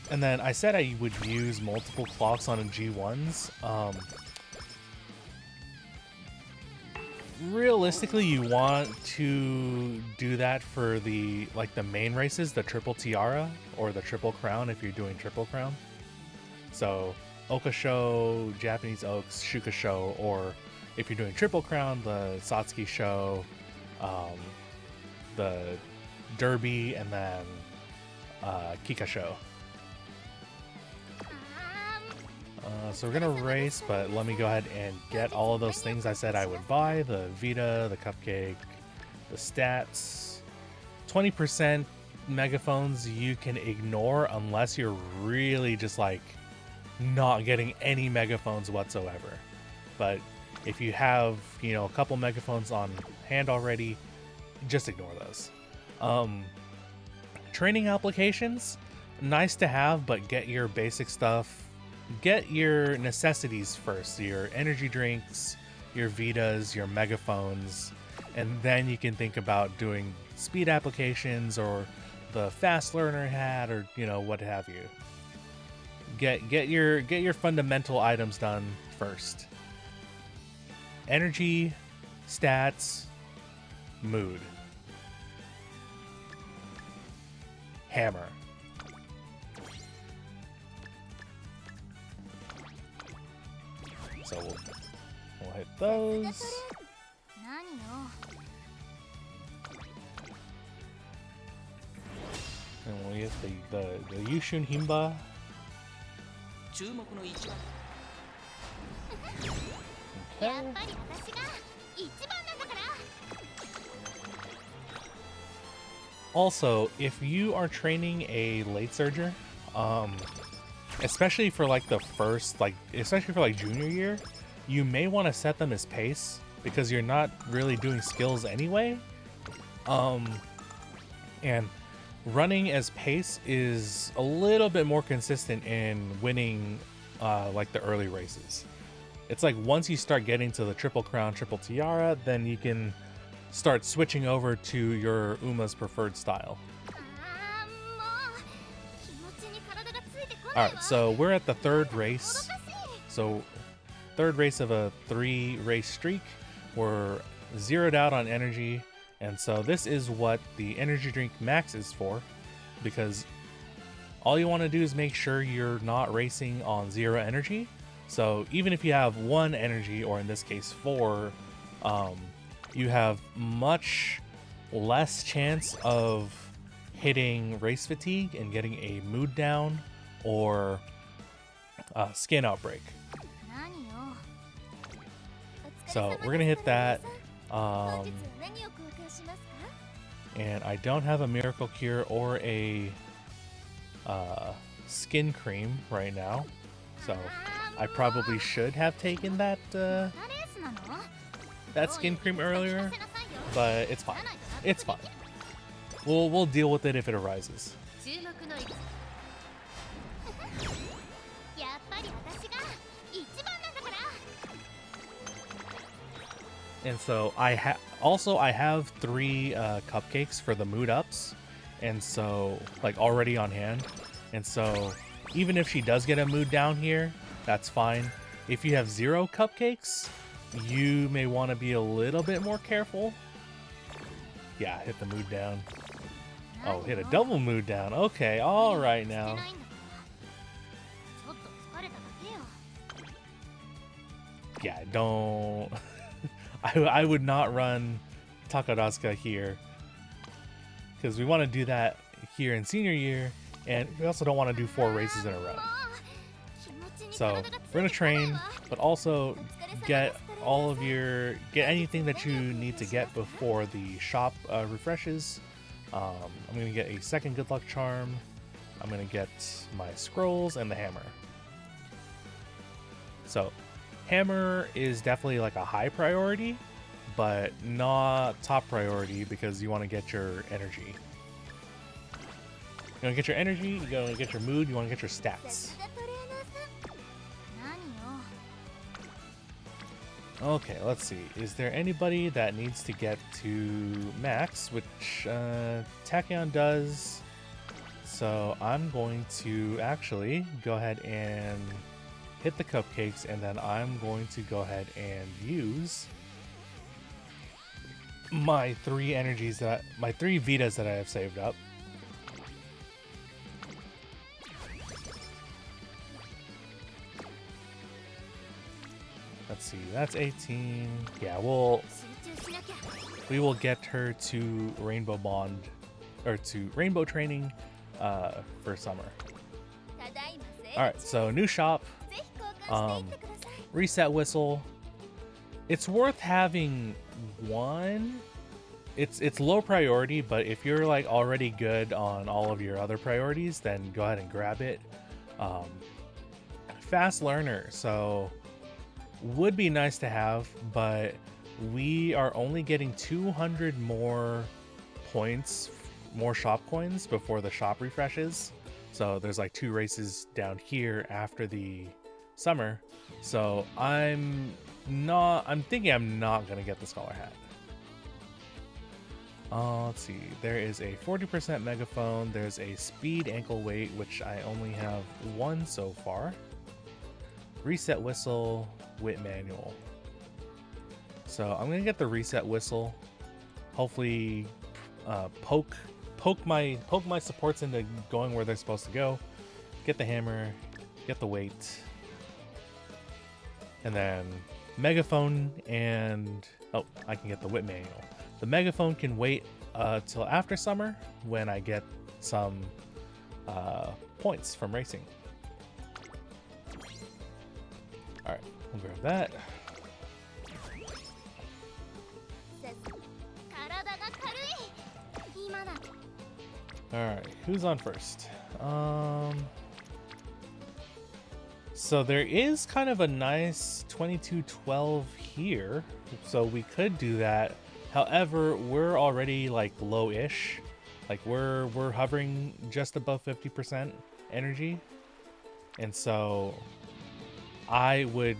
And then I said I would use multiple clocks on a G1s. Realistically, you want to do that for the main races, the triple tiara or the triple crown if you're doing triple crown. So Okusho, Japanese Oaks, Shuka Show, or if you're doing triple crown, the Satsuki Show, the Derby, and then Kika Show. So we're gonna race, but let me go ahead and get all of those things I said I would buy: the Vita, the Cupcake, the stats. 20% megaphones you can ignore unless you're really just like not getting any megaphones whatsoever. But if you have, you know, a couple megaphones on hand already, just ignore those. Training applications, nice to have, but get your basic stuff. Get your necessities first, your energy drinks, your Vitas, your megaphones, and then you can think about doing speed applications or the fast learner hat, or you know, what have you. Get your fundamental items done first. Energy, stats, mood. Hammer. So we'll hit those. And we'll hit the Yushun Himba. Okay. Also, if you are training a late surger, especially for like the first, especially for like junior year, you may want to set them as pace because you're not really doing skills anyway. And running as pace is a little bit more consistent in winning like the early races. It's like once you start getting to the triple crown, triple tiara, then you can start switching over to your Uma's preferred style. Alright, so we're at the third race. So, third race of a 3-race streak. We're zeroed out on energy. And so this is what the energy drink max is for. Because all you want to do is make sure you're not racing on 0 energy. So even if you have 1 energy, or in this case 4, you have much less chance of hitting race fatigue and getting a mood down, or skin outbreak. So we're gonna hit that. And I don't have a miracle cure or a skin cream right now, so I probably should have taken that that skin cream earlier, but it's fine. It's fine. We'll deal with it if it arises. And so I have 3 cupcakes for the mood ups, and so like already on hand. And so even if she does get a mood down here, that's fine. If you have 0 cupcakes, you may want to be a little bit more careful. Yeah, hit the mood down. Oh, hit a double mood down. Okay, all right now. Yeah, don't. I would not run Takarazuka here, because we want to do that here in senior year, and we also don't want to do 4 races in a row. So we're gonna train, but also get anything that you need to get before the shop refreshes. I'm gonna get a second good luck charm. I'm gonna get my scrolls and the hammer. So hammer is definitely like a high priority, but not top priority, because you want to get your energy. You want to get your energy, you want to get your mood, you want to get your stats. Okay, let's see. Is there anybody that needs to get to max, which Tachyon does? So I'm going to actually go ahead and hit the cupcakes, and then I'm going to go ahead and use my 3 energies my 3 Vitas that I have saved up. Let's see, that's 18. Yeah, we will get her to Rainbow Bond, or to Rainbow Training for summer. Alright, so new shop. Reset whistle. It's worth having 1. It's low priority, but if you're like already good on all of your other priorities, then go ahead and grab it. Fast learner, so would be nice to have, but we are only getting 200 more points, more shop coins before the shop refreshes. So there's like 2 races down here after the summer. So I'm thinking I'm not gonna get the scholar hat. Let's see, there is a 40% megaphone, there's a speed ankle weight, which I only have 1 so far. Reset whistle, wit manual. So I'm gonna get the reset whistle. Hopefully poke my supports into going where they're supposed to go. Get the hammer, get the weight, and then megaphone, and I can get the wit manual. The megaphone can wait till after summer, when I get some points from racing. Alright, we'll grab that. Alright, who's on first? So there is kind of a nice 2212 here, so we could do that. However, we're already like low-ish. Like we're hovering just above 50% energy. And so I would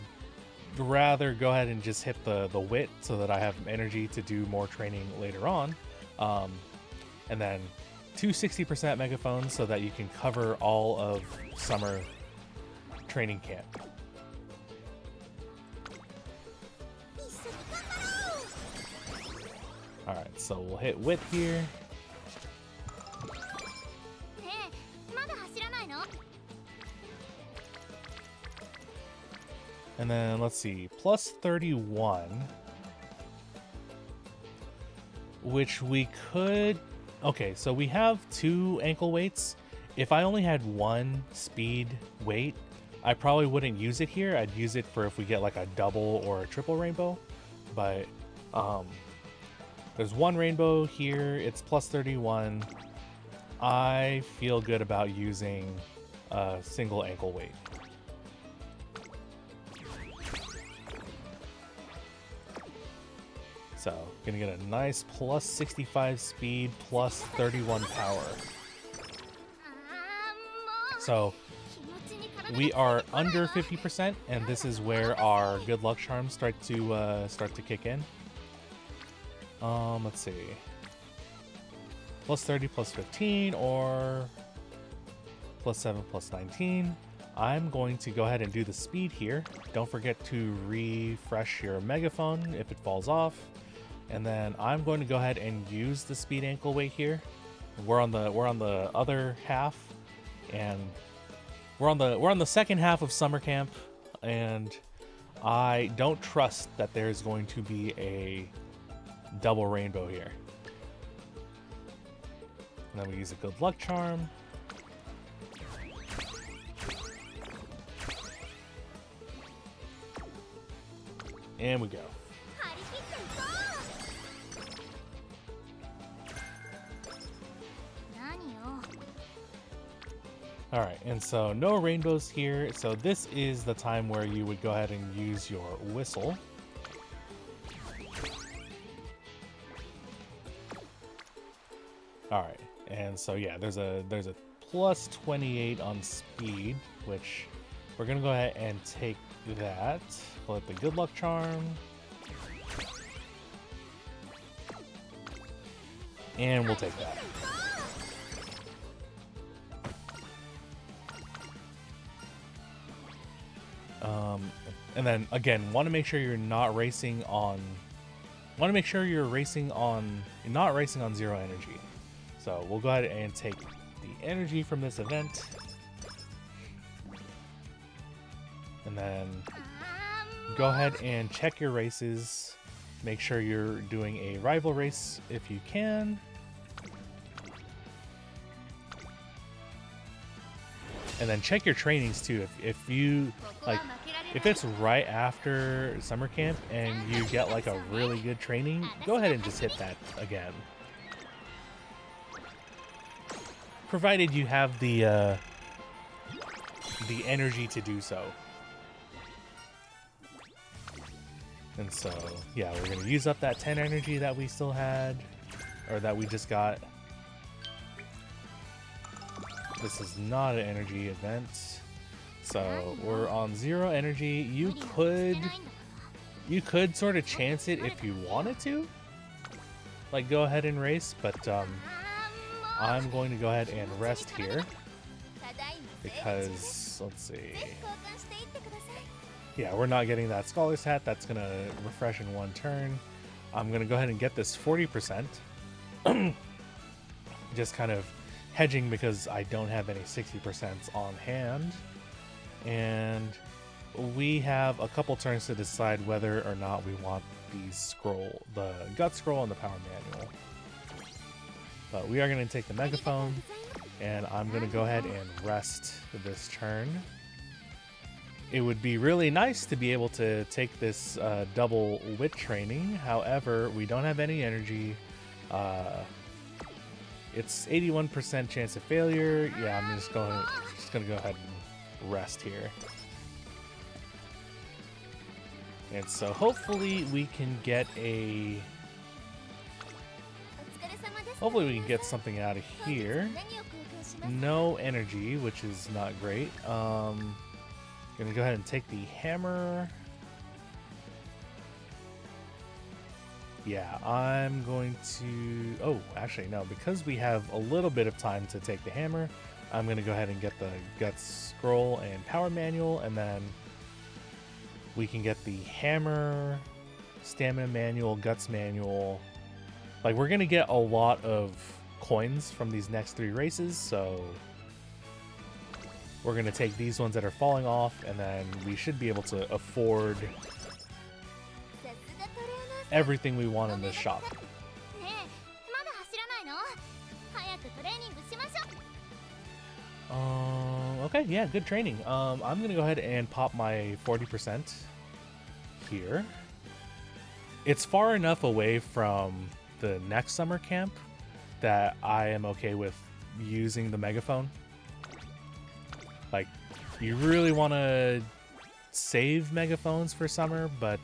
rather go ahead and just hit the wit so that I have energy to do more training later on. And then 260% megaphones so that you can cover all of summer training camp. Alright, so we'll hit wit here. And then let's see, plus 31, which we could. Okay, so we have 2 ankle weights, If I only had one speed weight, I probably wouldn't use it here. I'd use it for if we get like a double or a triple rainbow. But there's one rainbow here. It's plus 31. I feel good about using a single ankle weight. So, gonna get a nice plus 65 speed, plus 31 power. So, we are under 50%, and this is where our good luck charms start to kick in. Let's see. Plus 30, plus 15, or plus 7, plus 19. I'm going to go ahead and do the speed here. Don't forget to refresh your megaphone if it falls off. And then I'm going to go ahead and use the speed ankle weight here. We're on the other half, and we're on the second half of summer camp, and I don't trust that there's going to be a double rainbow here. And then we use a good luck charm. And we go. Alright, and so no rainbows here, so this is the time where you would go ahead and use your whistle. Alright, and so yeah, there's a plus 28 on speed, which we're gonna go ahead and take that. Pull out the good luck charm. And we'll take that. And then again, want to make sure you're not racing on. Want to make sure you're not racing on 0 energy. So we'll go ahead and take the energy from this event, and then go ahead and check your races. Make sure you're doing a rival race if you can. And then check your trainings too. If you like, if it's right after summer camp and you get like a really good training, go ahead and just hit that again. Provided you have the energy to do so. And so, yeah, we're gonna use up that 10 energy that we still had, or that we just got. This is not an energy event, so we're on 0 energy. You could sort of chance it if you wanted to, like go ahead and race, but I'm going to go ahead and rest here because, let's see, yeah, we're not getting that scholar's hat. That's gonna refresh in 1 turn. I'm gonna go ahead and get this 40%, just kind of hedging because I don't have any 60% on hand, and we have a couple turns to decide whether or not we want the gut scroll and the power manual. But we are going to take the megaphone, and I'm going to go ahead and rest this turn. It would be really nice to be able to take this double wit training. However, we don't have any energy. It's 81% chance of failure. Yeah, I'm just gonna go ahead and rest here. And so hopefully we can get something out of here. No energy, which is not great. Gonna go ahead and take the hammer. Yeah, I'm going to... Oh, actually, no. Because we have a little bit of time to take the hammer, I'm going to go ahead and get the Guts Scroll and Power Manual, and then we can get the hammer, Stamina Manual, Guts Manual. Like, we're going to get a lot of coins from these next 3 races, so we're going to take these ones that are falling off, and then we should be able to afford everything we want in this shop. Okay, yeah, good training. I'm gonna go ahead and pop my 40% here. It's far enough away from the next summer camp that I am okay with using the megaphone. Like, you really want to save megaphones for summer, but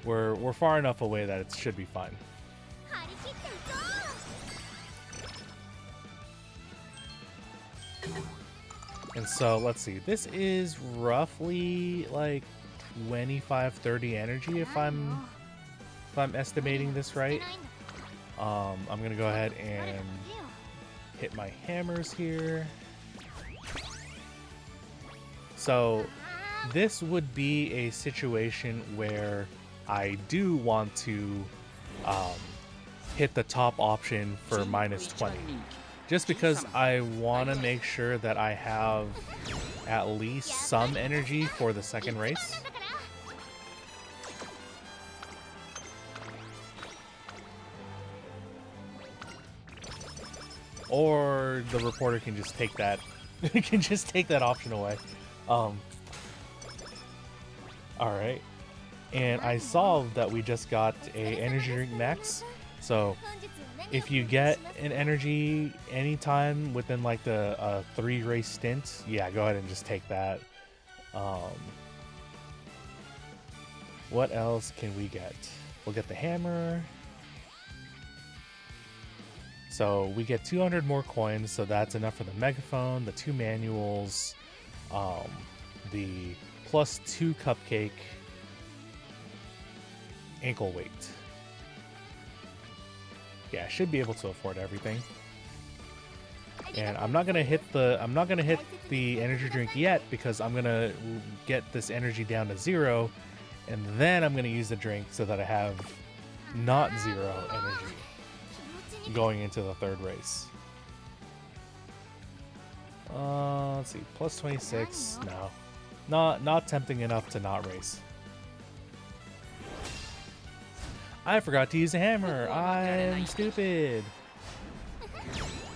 we're far enough away that it should be fine. And so let's see, this is roughly like 25-30 energy if I'm estimating this right. I'm gonna go ahead and hit my hammers here. So this would be a situation where I do want to hit the top option for minus 20. Just because I want to make sure that I have at least some energy for the second race. Or the reporter can just take that option away. Alright. And I saw that we just got a energy drink max. So if you get an energy anytime within like the 3 race stint, yeah, go ahead and just take that. What else can we get? We'll get the hammer. So we get 200 more coins, so that's enough for the megaphone, the 2 manuals, the +2 cupcake, ankle weight. Yeah, I should be able to afford everything. And I'm not gonna hit the energy drink yet because I'm gonna get this energy down to 0, and then I'm gonna use the drink so that I have not 0 energy going into the 3rd race. Let's see, +26. No, not tempting enough to not race. I forgot to use a hammer. I'm stupid.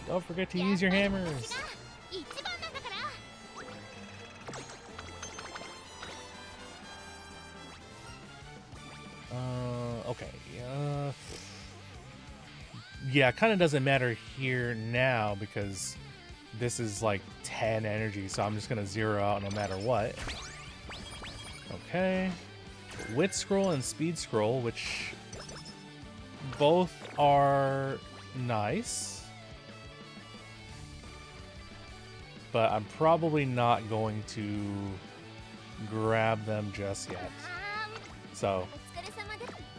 Don't forget to use your hammers. Okay. Yeah, it kind of doesn't matter here now because this is like 10 energy, so I'm just gonna 0 out no matter what. Okay. Wit scroll and speed scroll, which both are nice, but I'm probably not going to grab them just yet. So,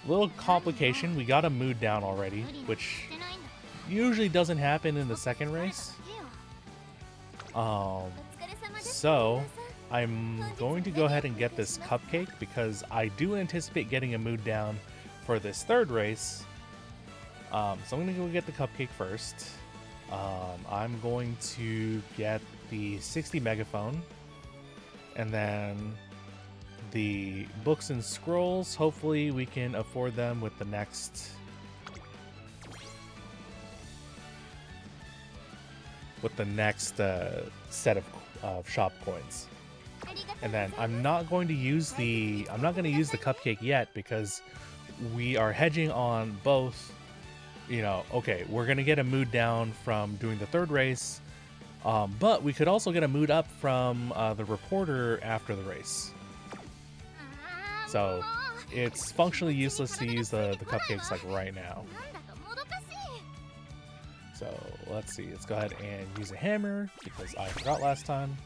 little complication. We got a mood down already, which usually doesn't happen in the 2nd race. So I'm going to go ahead and get this cupcake because I do anticipate getting a mood down for this 3rd race. So I'm going to go get the cupcake first. I'm going to get the 60 megaphone, and then the books and scrolls. Hopefully we can afford them with the next set of shop coins. And then I'm not going to use the cupcake yet because we are hedging on both. You know, okay, we're gonna get a mood down from doing the 3rd race, but we could also get a mood up from the reporter after the race. So it's functionally useless to use the cupcakes like right now. So let's see, let's go ahead and use a hammer because I forgot last time.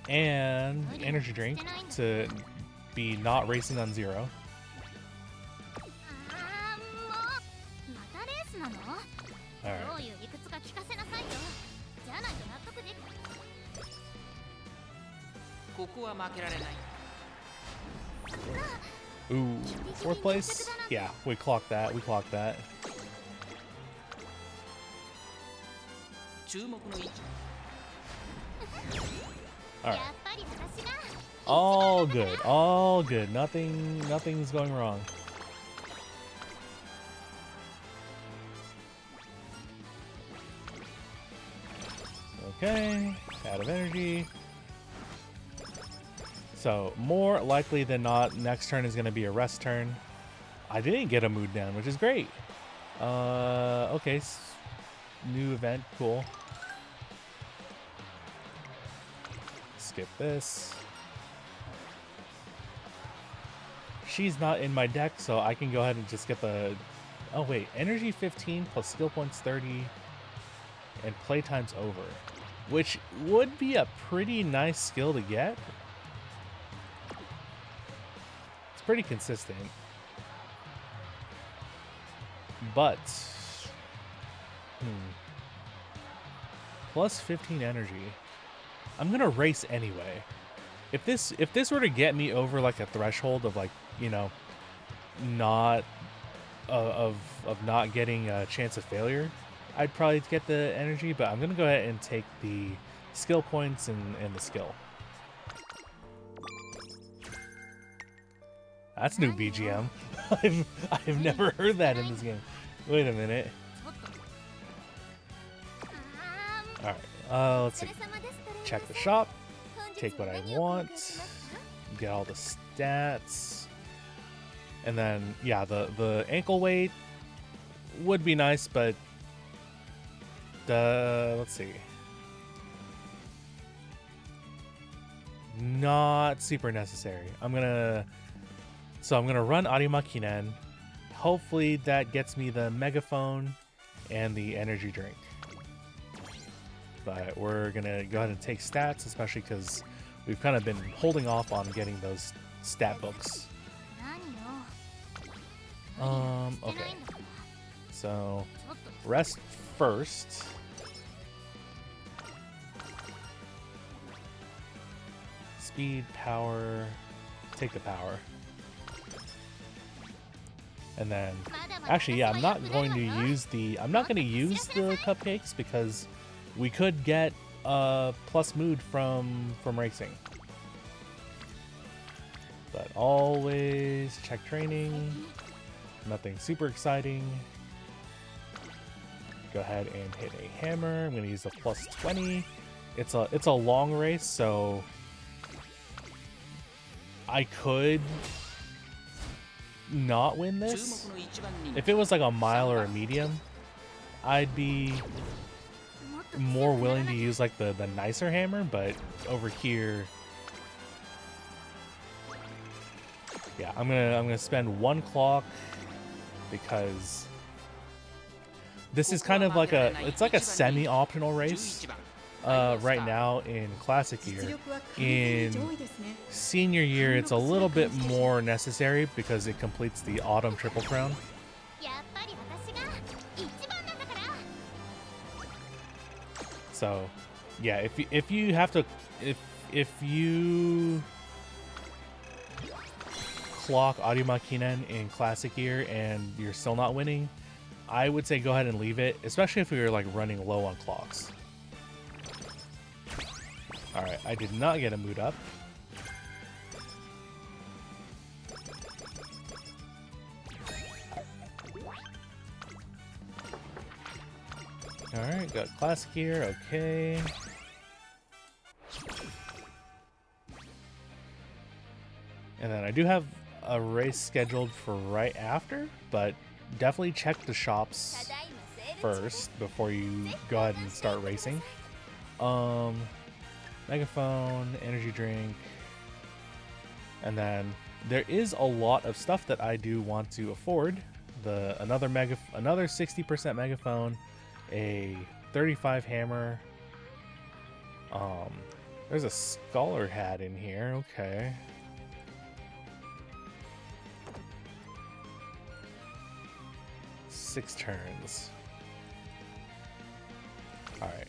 And the energy drink to be not racing on 0. Alright. Ooh, 4th place? Yeah, we clocked that. Alright. All good. Nothing's going wrong. Okay, out of energy. So more likely than not, next turn is going to be a rest turn. I didn't get a mood down, which is great. Okay, new event, cool. Skip this. She's not in my deck, so I can go ahead and just get the... Oh wait, energy 15 plus skill points 30 and playtime's over, which would be a pretty nice skill to get. It's pretty consistent, but plus 15 energy. I'm gonna race anyway. If this were to get me over like a threshold of, like, you know, not of not getting a chance of failure, I'd probably get the energy, but I'm gonna go ahead and take the skill points and the skill. That's new BGM. I've never heard that in this game. Wait a minute. Alright, let's see. Check the shop. Take what I want. Get all the stats. And then, yeah, the ankle weight would be nice, but let's see. Not super necessary. I'm gonna run Arima Kinen. Hopefully that gets me the megaphone and the energy drink. But we're gonna go ahead and take stats, especially because we've kind of been holding off on getting those stat books. Okay. So, rest first. Speed, power, take the power. And then, actually, yeah, I'm not going to use the cupcakes because we could get plus mood from racing. But always check training. Nothing super exciting. Go ahead and hit a hammer. I'm gonna use a plus 20. It's a long race, so I could not win this. If it was like a mile or a medium, I'd be more willing to use like the nicer hammer, but over here, yeah, I'm gonna spend 1 clock because this is kind of like it's like a semi-optional race right now in classic year. In senior year, it's a little bit more necessary because it completes the autumn triple crown. So, yeah, if you have to if you clock Arima Kinen in classic year and you're still not winning, I would say go ahead and leave it, especially if you're like running low on clocks. All right, I did not get a mood up. All right, got classic gear, okay. And then I do have a race scheduled for right after, but definitely check the shops first before you go ahead and start racing. Megaphone, energy drink, and then there is a lot of stuff that I do want to afford. Another 60% megaphone, a 35 hammer. There's a scholar hat in here. Okay. Six turns. All right.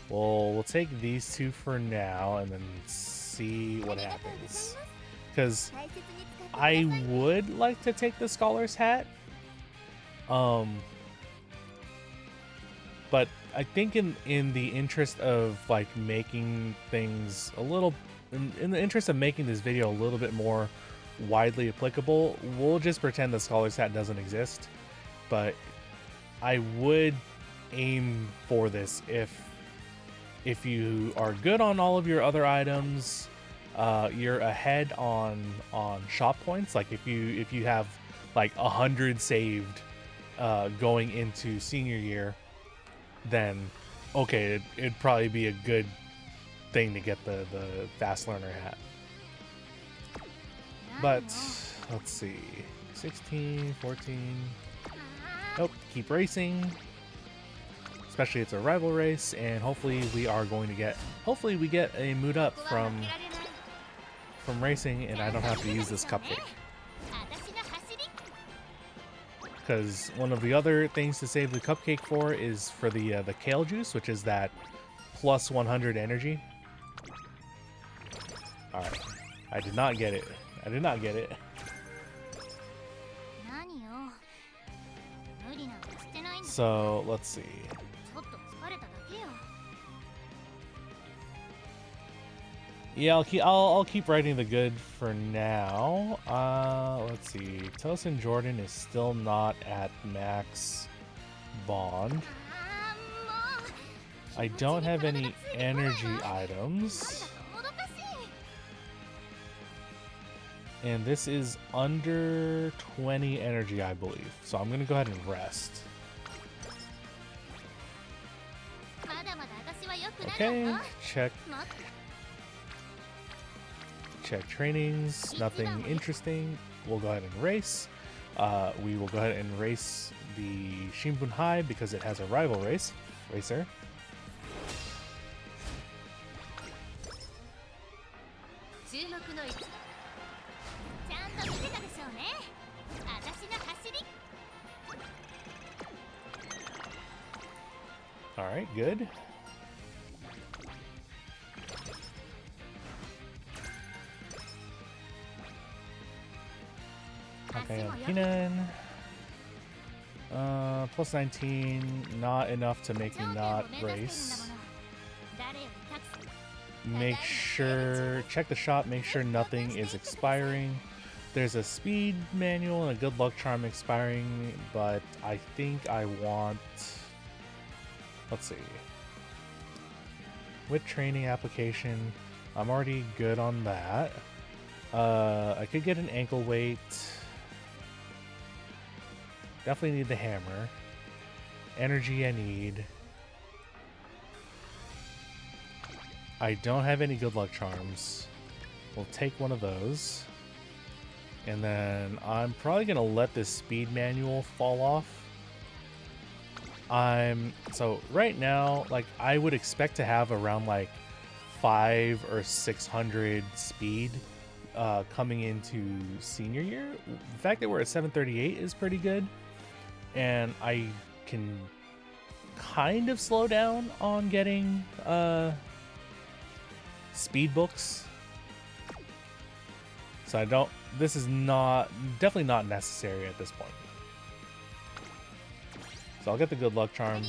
Well, we'll take these two for now and then see what happens. Because I would like to take the scholar's hat. But I think in the interest of like making things a little, in the interest of making this video a little bit more widely applicable, we'll just pretend the scholar's hat doesn't exist. But I would aim for this if if you are good on all of your other items, you're ahead on shop points. Like if you have like 100 saved going into senior year, then okay, it'd probably be a good thing to get the fast learner hat. But let's see, 16, 14. Nope, keep racing. Especially it's a rival race, and hopefully we get a mood up from racing, and I don't have to use this cupcake. Because one of the other things to save the cupcake for is for the kale juice, which is that plus 100 energy. All right, I did not get it. I did not get it. So let's see. Yeah, I'll keep writing the good for now. Let's see. Tosin Jordan is still not at max bond. I don't have any energy items. And this is under 20 energy, I believe. So I'm gonna go ahead and rest. Okay, check trainings, nothing interesting. We'll go ahead and race. We will go ahead and race the Shimbun High because it has a rival racer. Alright, good. Okay, on Kenan. Plus 19, not enough to make me not race. Make sure, check the shop, make sure nothing is expiring. There's a speed manual and a good luck charm expiring, but I think I want, let's see. With training application, I'm already good on that. I could get an ankle weight. Definitely need the hammer. Energy I need. I don't have any good luck charms. We'll take one of those. And then I'm probably gonna let this speed manual fall off. So right now, like I would expect to have around like 500 or 600 speed coming into senior year. The fact that we're at 738 is pretty good. And I can kind of slow down on getting speed books. So I don't, this is definitely not necessary at this point. So I'll get the good luck charm,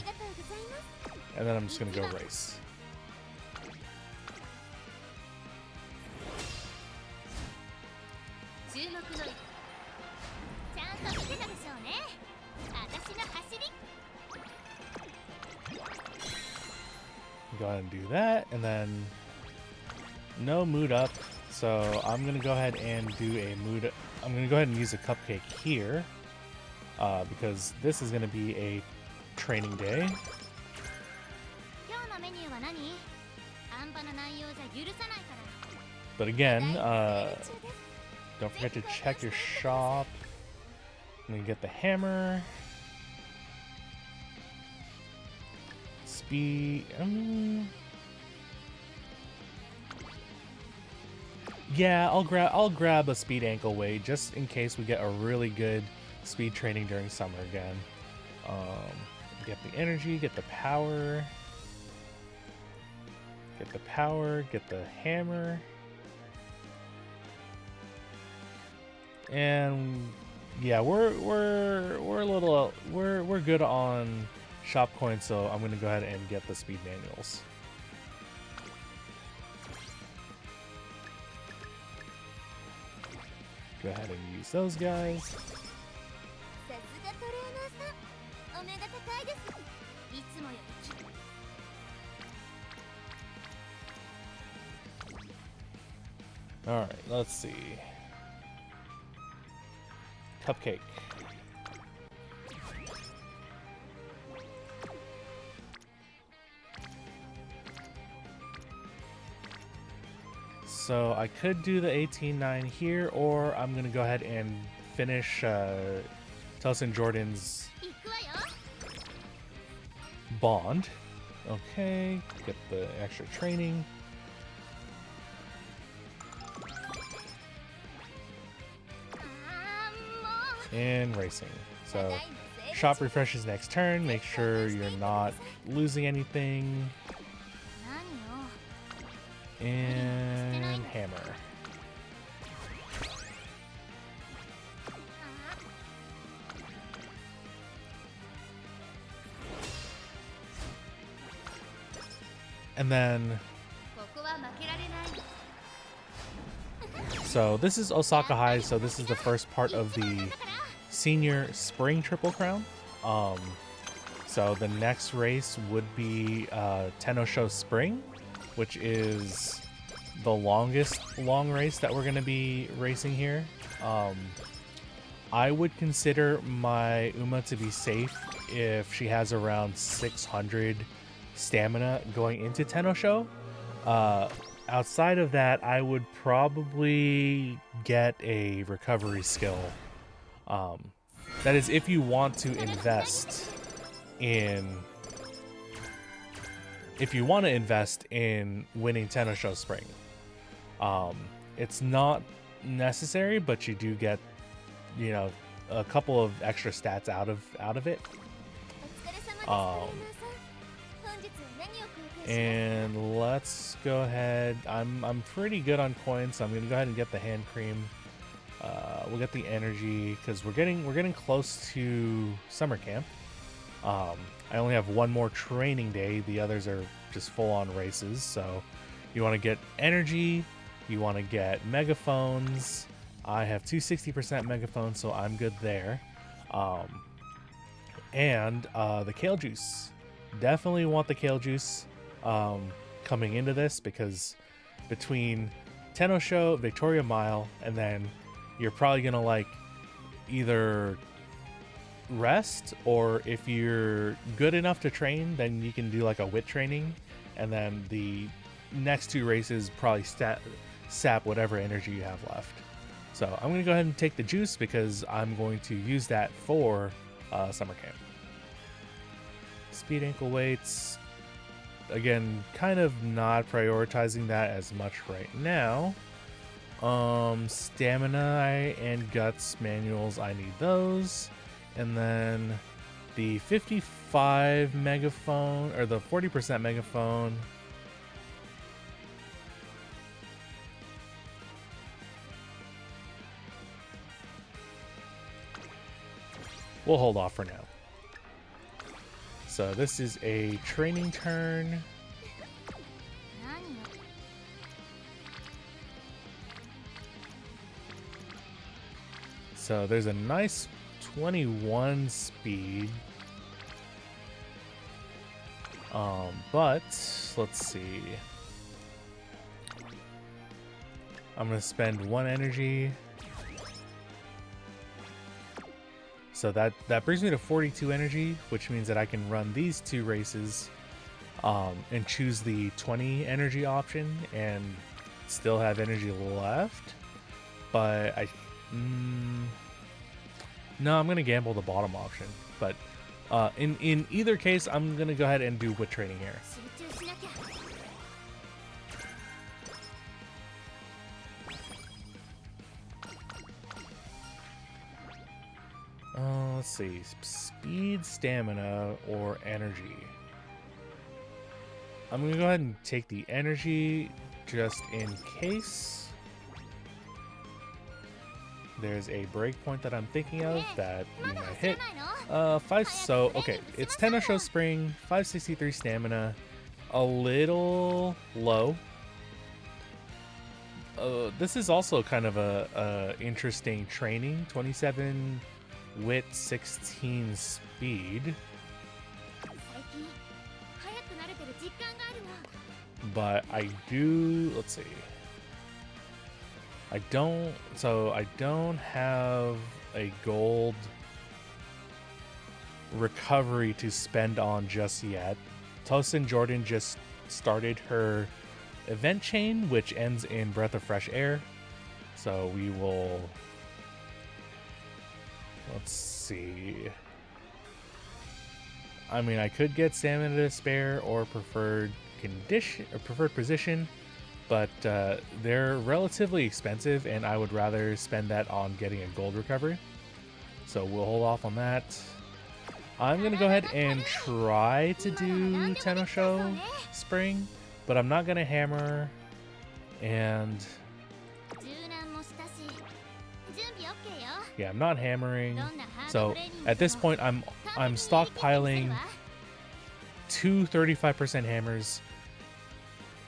and then I'm just gonna go race. Go ahead and do that, and then no mood up. So I'm gonna go ahead and do a mood. I'm gonna go ahead and use a cupcake here because this is gonna be a training day. But again, don't forget to check your shop. I'm gonna get the hammer. Speed. Yeah, I'll grab a speed ankle weight just in case we get a really good speed training during summer again. Get the energy, get the power. Get the power, get the hammer. And yeah, we're good on shop coins, so I'm gonna go ahead and get the speed manuals. Go ahead and use those guys. All right, let's see. Cupcake. So I could do the 18-9 here, or I'm gonna go ahead and finish Telson Jordan's bond. Okay, get the extra training. And racing. So shop refreshes next turn. Make sure you're not losing anything. And hammer. And then, so this is Osaka High, so this is the first part of the senior spring triple crown. So the next race would be Tennosho Spring, which is the longest long race that we're going to be racing here. I would consider my Uma to be safe if she has around 600 stamina going into Tennosho. Outside of that, I would probably get a recovery skill. That is, if you want to invest in winning Tennosho Spring. It's not necessary, but you do get, you know, a couple of extra stats out of it. And let's go ahead. I'm pretty good on coins, so I'm gonna go ahead and get the hand cream. We'll get the energy because we're getting close to summer camp. I only have one more training day. The others are just full-on races. So you want to get energy. You want to get megaphones. I have 260% megaphones, so I'm good there. And the kale juice. Definitely want the kale juice coming into this, because between Tennosho, Victoria Mile, and then you're probably gonna like either rest, or if you're good enough to train, then you can do like a wit training, and then the next two races probably sap whatever energy you have left. So I'm gonna go ahead and take the juice because I'm going to use that for summer camp. Speed ankle weights, again, kind of not prioritizing that as much right now. Stamina and guts manuals, I need those. And then the 55 megaphone, or the 40% megaphone. We'll hold off for now. So this is a training turn. So there's a nice 21 speed. But let's see. I'm gonna spend 1 energy. So that brings me to 42 energy, which means that I can run these 2 races and choose the 20 energy option and still have energy left. But no, I'm gonna gamble the bottom option. But in either case, I'm gonna go ahead and do wit training here. Let's see, speed, stamina, or energy. I'm gonna go ahead and take the energy just in case there's a breakpoint that I'm thinking of that we might hit. So okay, it's Tennosho Spring, 563 stamina, a little low. This is also kind of a interesting training, 27 wit, 16 speed. But I do, let's see. I don't have a gold recovery to spend on just yet. Tosin Jordan just started her event chain, which ends in Breath of Fresh Air. So we will, let's see. I mean, I could get Stamina to Spare or Preferred Condition or Preferred Position, but they're relatively expensive, and I would rather spend that on getting a gold recovery. So we'll hold off on that. I'm gonna go ahead and try to do Tenosho Spring, but I'm not gonna hammer, and yeah, I'm not hammering. So at this point, I'm stockpiling 2 35% hammers,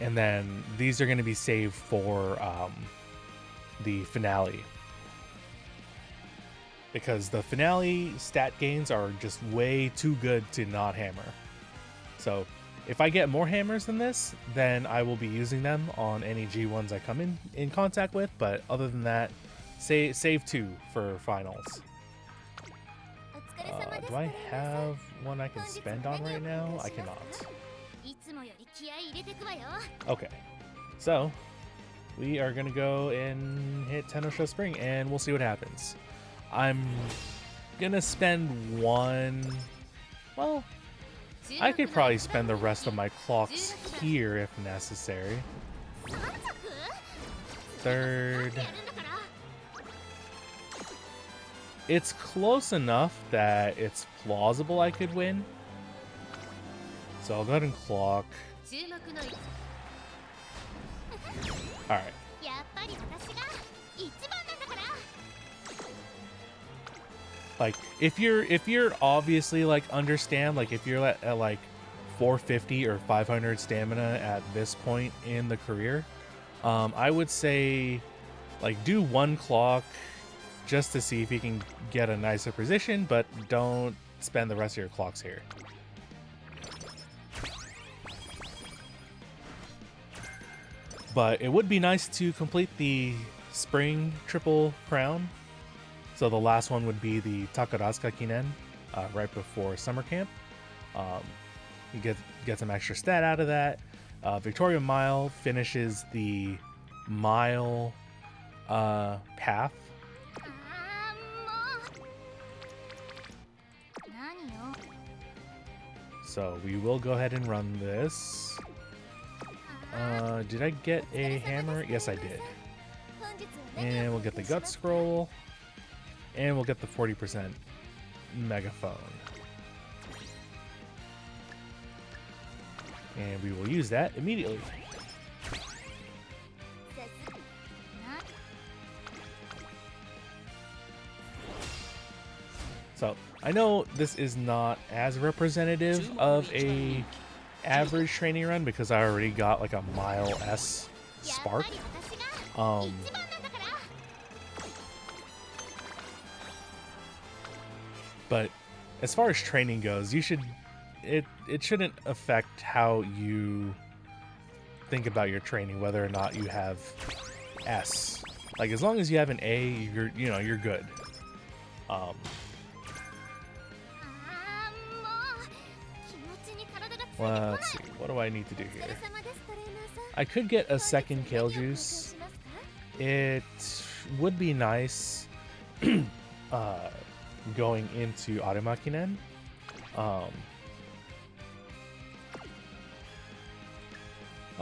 and then these are going to be saved for the finale, because the finale stat gains are just way too good to not hammer. So if I get more hammers than this, then I will be using them on any G1s I come in contact with, but other than that, save 2 for finals. Do I have one I can spend on right now? I cannot. Okay, so we are gonna go and hit Tenosho Spring, and we'll see what happens. I'm gonna spend one. Well, I could probably spend the rest of my clocks here if necessary. Third. It's close enough that it's plausible I could win. So I'll go ahead and clock. Alright. Like, if you're obviously like understand, like if you're at like 450 or 500 stamina at this point in the career, I would say like do one clock just to see if you can get a nicer position, but don't spend the rest of your clocks here. But it would be nice to complete the spring triple crown. So the last one would be the Takarazuka Kinen, right before summer camp. You get some extra stat out of that. Victoria Mile finishes the mile path. So we will go ahead and run this. Did I get a hammer? Yes, I did. And we'll get the gut scroll. And we'll get the 40% megaphone. And we will use that immediately. So I know this is not as representative of a average training run because I already got like a mile S spark. But as far as training goes, you should it shouldn't affect how you think about your training, whether or not you have S. Like as long as you have an A, you're good. Let's see, what do I need to do here? I could get a second Kale Juice. It would be nice going into Arumakinen. I'll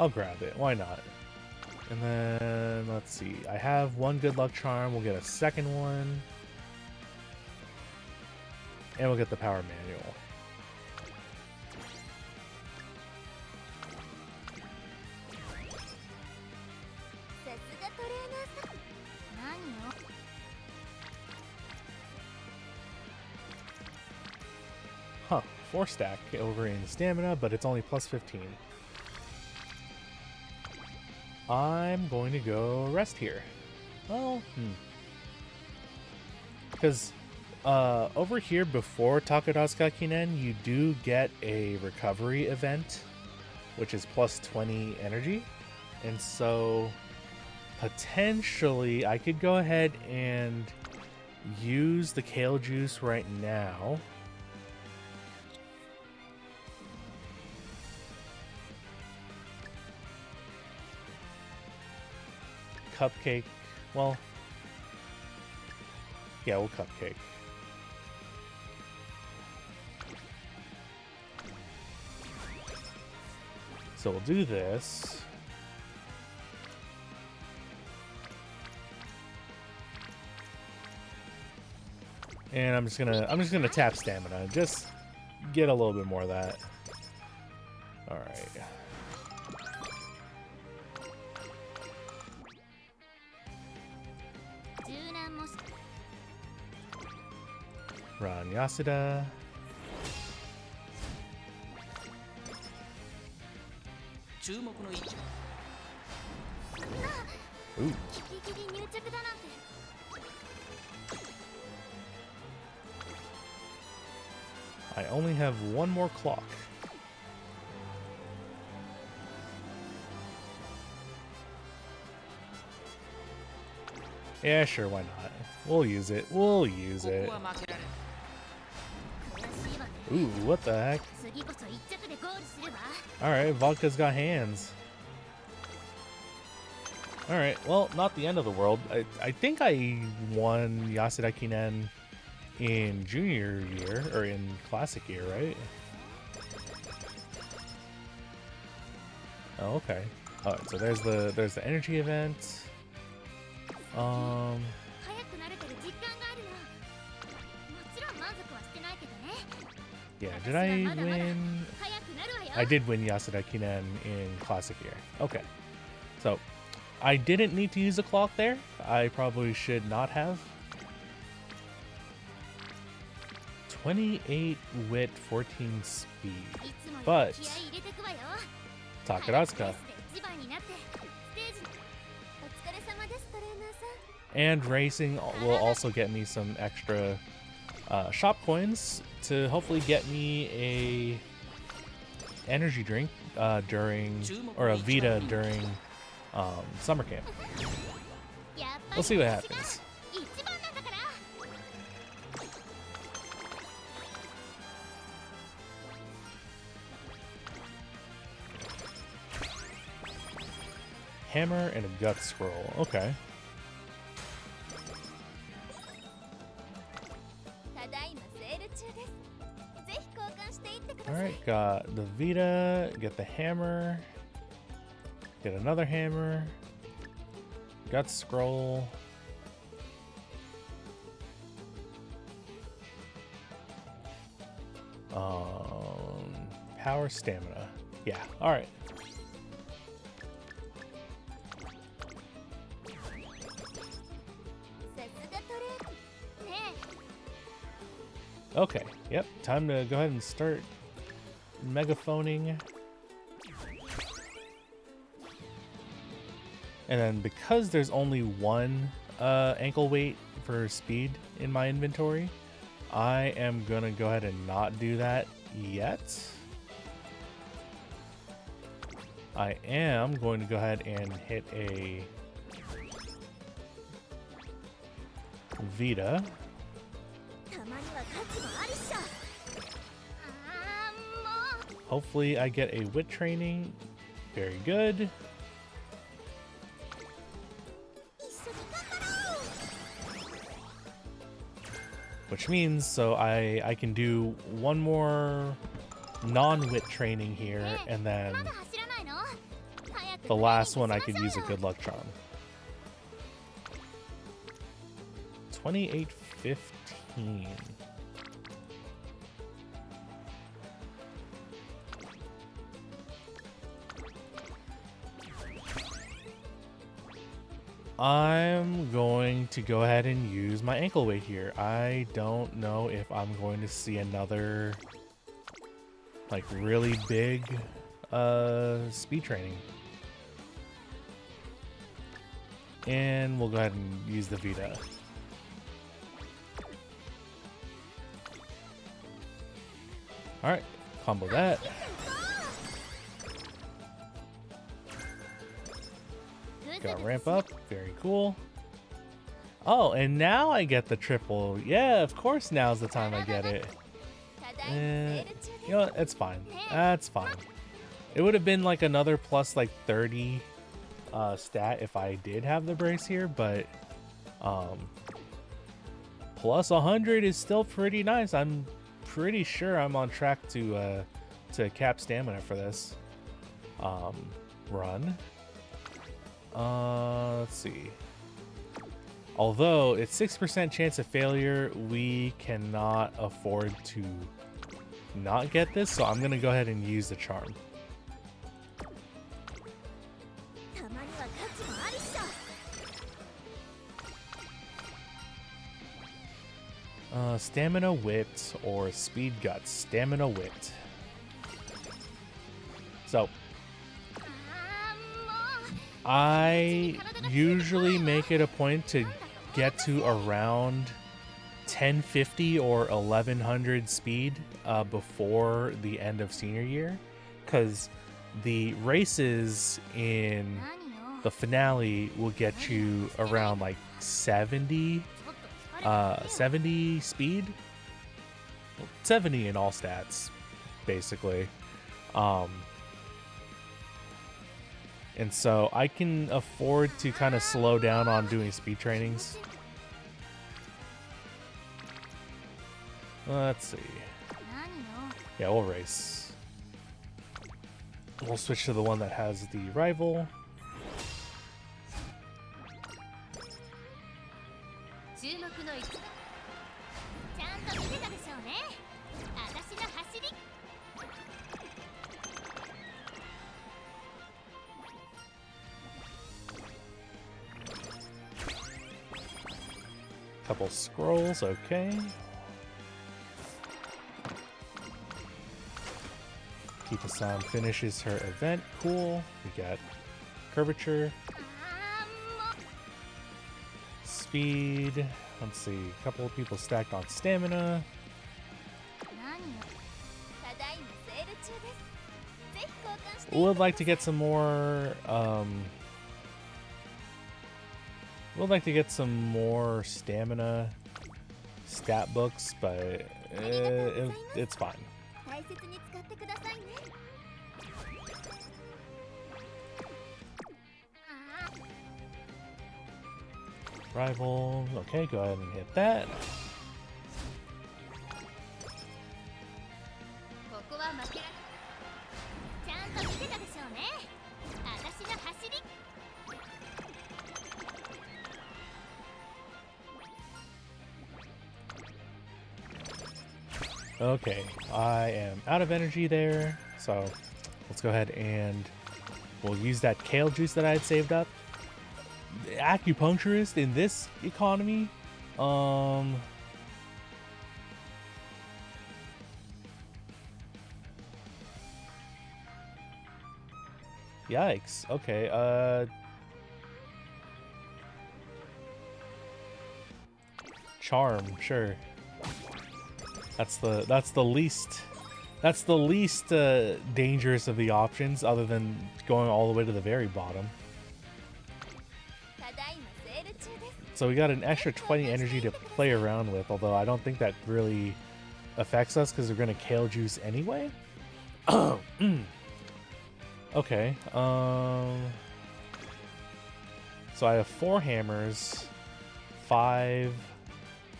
grab it, why not? And then, let's see, I have one good luck charm, we'll get a second one. And we'll get the power manual. Huh, 4 stack over in stamina, but it's only plus 15. I'm going to go rest here. Well, because over here before Takarazuka Kinen, you do get a recovery event, which is plus 20 energy. And so Potentially, I could go ahead and use the kale juice right now. Cupcake. Well, yeah, we'll cupcake. So we'll do this. And I'm just gonna tap stamina. Just get a little bit more of that. Alright. Run Yasuda. Ooh. I only have one more clock. Yeah, sure, why not? We'll use it. We'll use it. Ooh, what the heck? Alright, Vodka's got hands. Alright, well, not the end of the world. I think I won Yasuda Kinen in junior year, or in classic year, right? Oh, okay. Alright, so there's the energy event. Yeah, did I win? I did win Yasuda Kinen in classic year. Okay. So, I didn't need to use a clock there. I probably should not have. 28 wit, 14 speed. But Takarazuka. And racing will also get me some extra shop coins to hopefully get me a energy drink during, or a Vita during summer camp. We'll see what happens. Hammer and a gut scroll. Okay. Alright, got the Vita, get the hammer, get another hammer, gut scroll. Power stamina. Yeah, alright. Okay, yep, time to go ahead and start megaphoning. And then because there's only one ankle weight for speed in my inventory, I am gonna go ahead and not do that yet. I am going to go ahead and hit a Vita. Hopefully I get a wit training. Very good. Which means so I can do one more non-wit training here, and then the last one I could use a good luck charm. 2815. I'm going to go ahead and use my ankle weight here. I don't know if I'm going to see another like really big speed training. And we'll go ahead and use the Vita. Alright, combo that. Got ramp up. Very cool. Oh, and now I get the triple. Yeah, of course now's the time I get it. You know what? It's fine. That's fine. It would have been like another plus like 30 stat if I did have the brace here, but plus 100 is still pretty nice. I'm pretty sure I'm on track to cap stamina for this run. Let's see. Although it's 6% chance of failure, we cannot afford to not get this, so I'm gonna go ahead and use the charm. Stamina whipped or speed guts. Stamina whipped. So I usually make it a point to get to around 1050 or 1100 speed before the end of senior year, because the races in the finale will get you around like 70 speed, 70 in all stats basically. And so I can afford to kind of slow down on doing speed trainings. Let's see. Yeah, we'll race. We'll switch to the one that has the rival. Couple scrolls, okay. Kita-san finishes her event, cool. We got curvature, speed. Let's see, a couple of people stacked on stamina. Would like to get some more stamina stat books, but it's fine. Rival, okay, go ahead and hit that. Okay, I am out of energy there, so let's go ahead and we'll use that kale juice that I had saved up. The acupuncturist in this economy, yikes. Okay, charm, sure. That's the least dangerous of the options, other than going all the way to the very bottom. So we got an extra 20 energy to play around with, although I don't think that really affects us because we're gonna kale juice anyway. Okay. So I have 4 hammers, 5,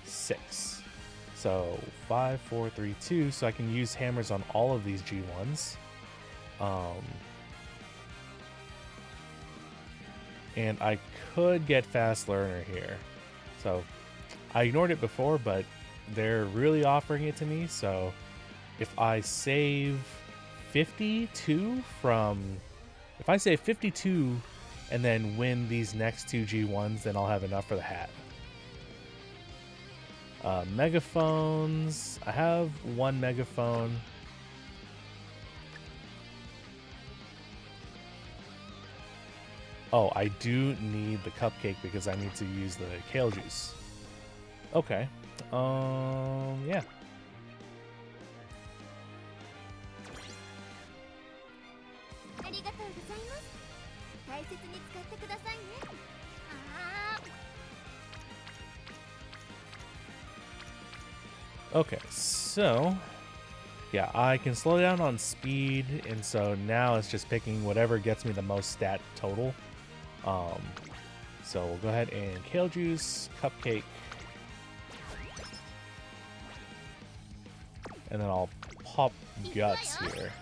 6. So 5, 4, 3, 2. So I can use hammers on all of these G1s. And I could get fast learner here. So I ignored it before, but they're really offering it to me. So if I save 52 and then win these next 2 G1s, then I'll have enough for the hat. Megaphones. I have 1 megaphone. Oh, I do need the cupcake because I need to use the kale juice. Okay. Yeah. Okay, so yeah, I can slow down on speed, and so now it's just picking whatever gets me the most stat total. So we'll go ahead and Kale Juice, Cupcake, and then I'll pop Guts here.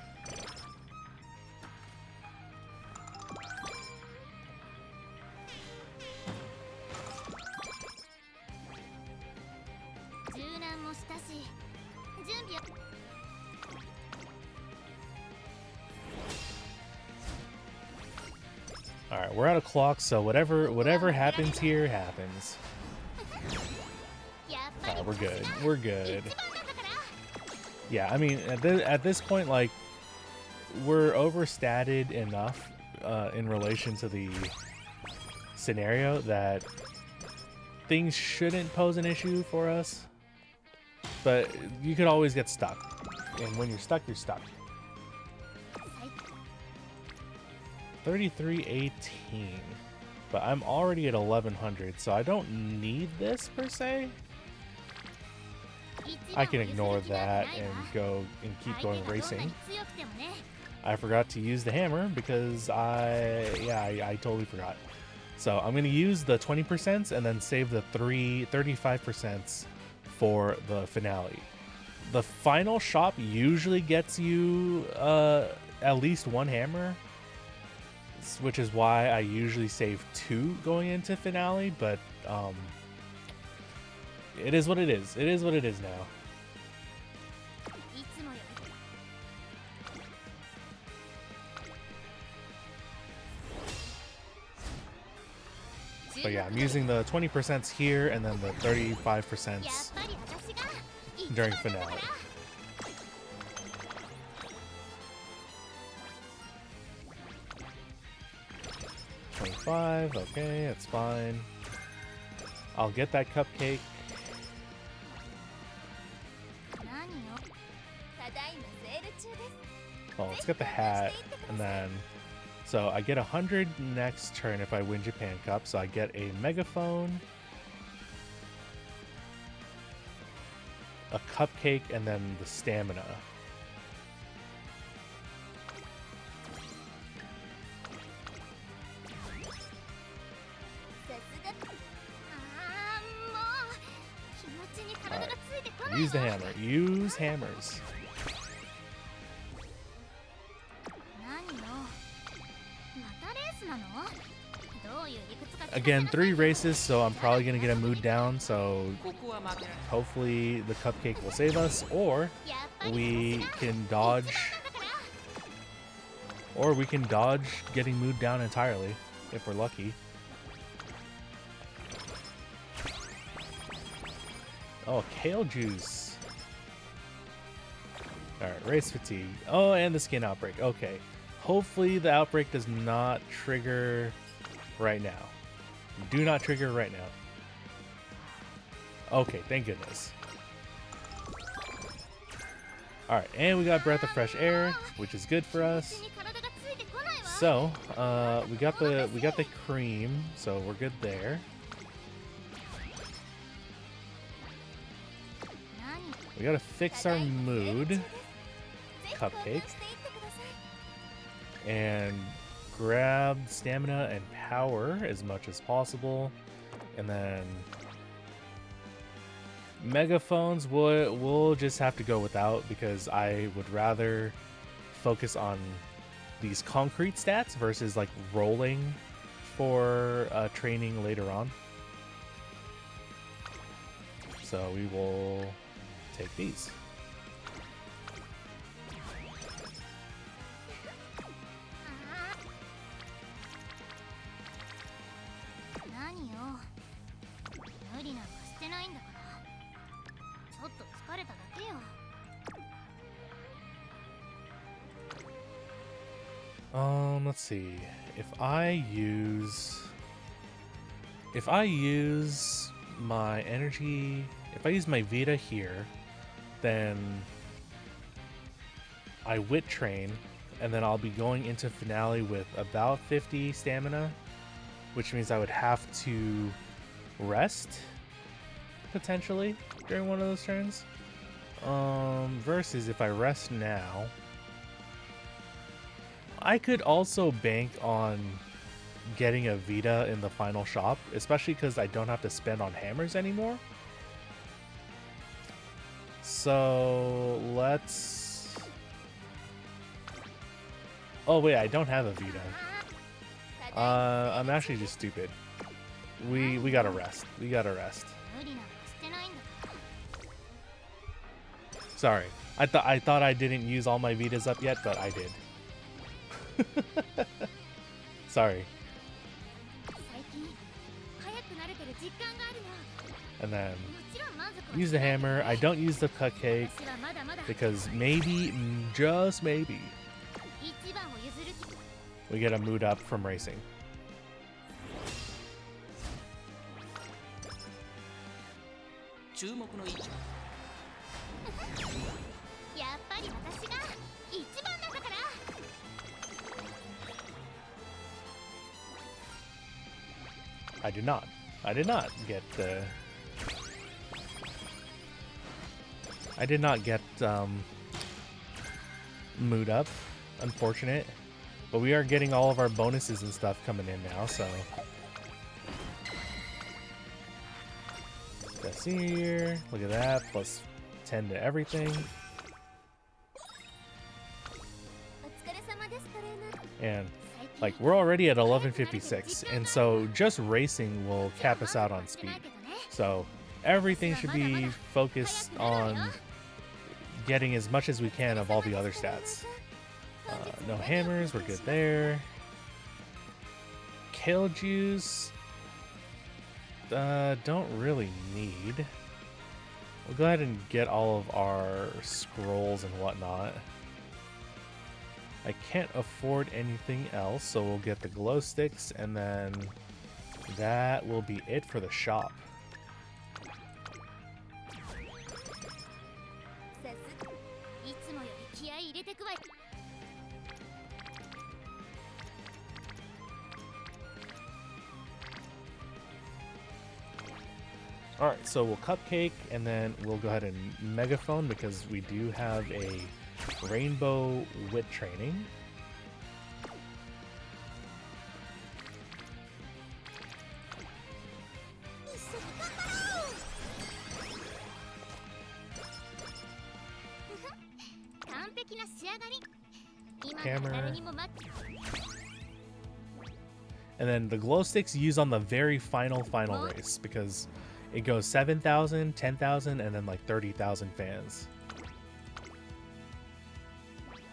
Alright, we're out of clock, so whatever happens here happens. Alright, we're good. We're good. Yeah, I mean, at this point, like, we're overstated enough in relation to the scenario that things shouldn't pose an issue for us. But you could always get stuck. And when you're stuck, you're stuck. 3318, but I'm already at 1100, so I don't need this per se. I can ignore that and go and keep going racing. I forgot to use the hammer because I totally forgot. So I'm gonna use the 20% and then save the 35% for the finale. The final shop usually gets you at least one hammer, which is why I usually save 2 going into finale, but it is what it is. It is what it is now. But yeah, I'm using the 20% here and then the 35% during finale. 25, okay, that's fine. I'll get that cupcake. Well, let's get the hat, and then... So I get 100 next turn if I win Japan Cup, so I get a megaphone, a cupcake, and then the stamina. Right. Use the hammer. Use hammers. Again, 3 races, so I'm probably going to get a mood down, so hopefully the cupcake will save us, or we can dodge getting mood down entirely, if we're lucky. Oh, Kale Juice. Alright, race fatigue. Oh, and the skin outbreak. Okay. Hopefully the outbreak does not trigger right now. Do not trigger right now. Okay, thank goodness. Alright, and we got Breath of Fresh Air, which is good for us. So, we got the cream, so we're good there. We gotta fix our mood. Cupcake. And grab stamina and power as much as possible. And then megaphones we'll just have to go without, because I would rather focus on these concrete stats versus like rolling for training later on. So we will take these. Let's see. If I use my energy, if I use my Vita here, then I wit train, and then I'll be going into finale with about 50 stamina, which means I would have to rest potentially during one of those turns. Versus if I rest now, I could also bank on getting a Vita in the final shop, especially because I don't have to spend on hammers anymore. So let's... Oh wait, I don't have a Vita. I'm actually just stupid. We gotta rest. We gotta rest. Sorry. I thought I didn't use all my Vitas up yet, but I did. Sorry. And then use the hammer. I don't use the cupcake because maybe, just maybe, we get a mood up from racing. I did not. I did not get the... I did not get mood up. Unfortunate. But we are getting all of our bonuses and stuff coming in now, so... That's here. Look at that. Plus 10 to everything. And... like, we're already at 1156, and so just racing will cap us out on speed. So everything should be focused on getting as much as we can of all the other stats. No hammers, we're good there. Kale juice, don't really need. We'll go ahead and get all of our scrolls and whatnot. I can't afford anything else, so we'll get the glow sticks, and then that will be it for the shop. Alright, so we'll cupcake, and then we'll go ahead and megaphone because we do have a rainbow wit training. Hammer. And then the glow sticks use on the very final race because it goes 7,000, 10,000, and then like 30,000 fans.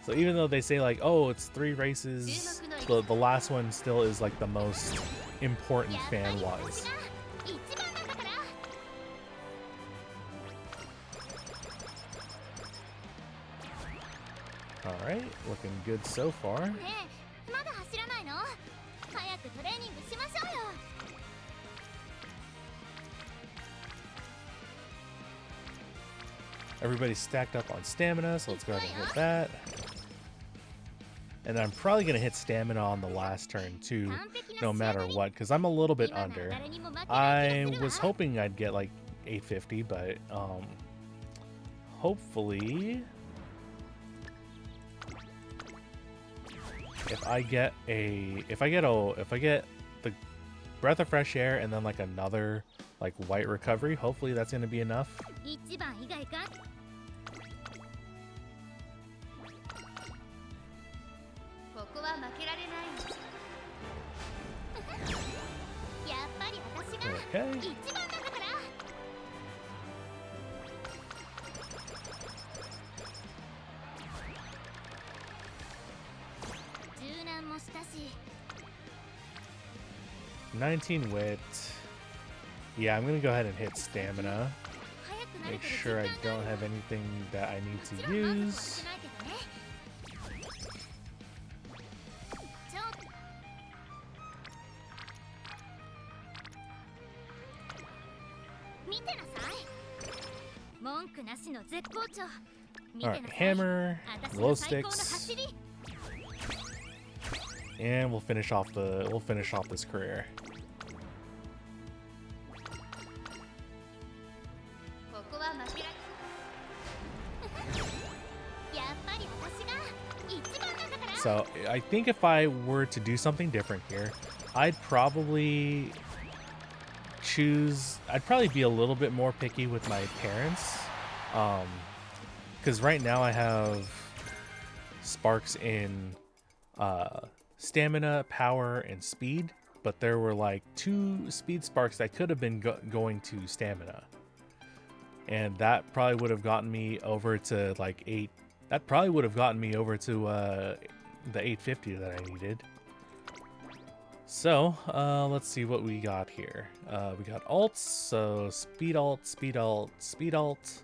So even though they say like, oh, it's 3 races, the last one still is like the most important fan-wise. Alright, looking good so far. Everybody's stacked up on stamina, so let's go ahead and hit that. And I'm probably going to hit stamina on the last turn too, no matter what, because I'm a little bit under. I was hoping I'd get like 850, but hopefully if I get the breath of fresh air and then like another like white recovery, hopefully that's going to be enough. Okay. $19 wit. Yeah, I'm gonna go ahead and hit stamina. Make sure I don't have anything that I need to use. Alright, hammer, glow sticks. and we'll finish off this career. So I think if I were to do something different here, I'd probably be a little bit more picky with my parents, because right now I have sparks in stamina, power, and speed, but there were like 2 speed sparks that could have been going to stamina, and that probably would have gotten me over to like 8. That probably would have gotten me over to the 850 that I needed. So let's see what we got here. We got alts, so speed alt, speed alt, speed alt.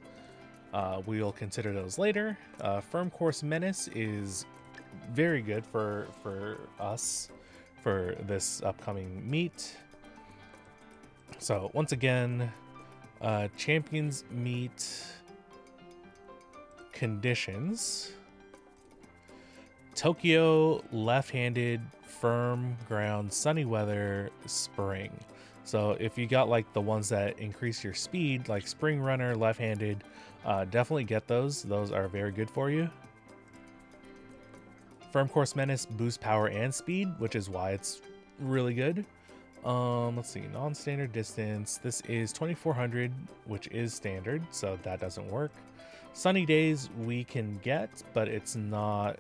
We'll consider those later. Firm Course Menace is very good for us for this upcoming meet. So once again, Champions Meet conditions. Tokyo, left-handed, firm ground, sunny weather, spring. So if you got like the ones that increase your speed, like Spring Runner, left-handed, definitely get those. Those are very good for you. Firm Course Menace boosts power and speed, which is why it's really good. Let's see, non-standard distance. This is 2400, which is standard, so that doesn't work. Sunny days we can get, but it's not.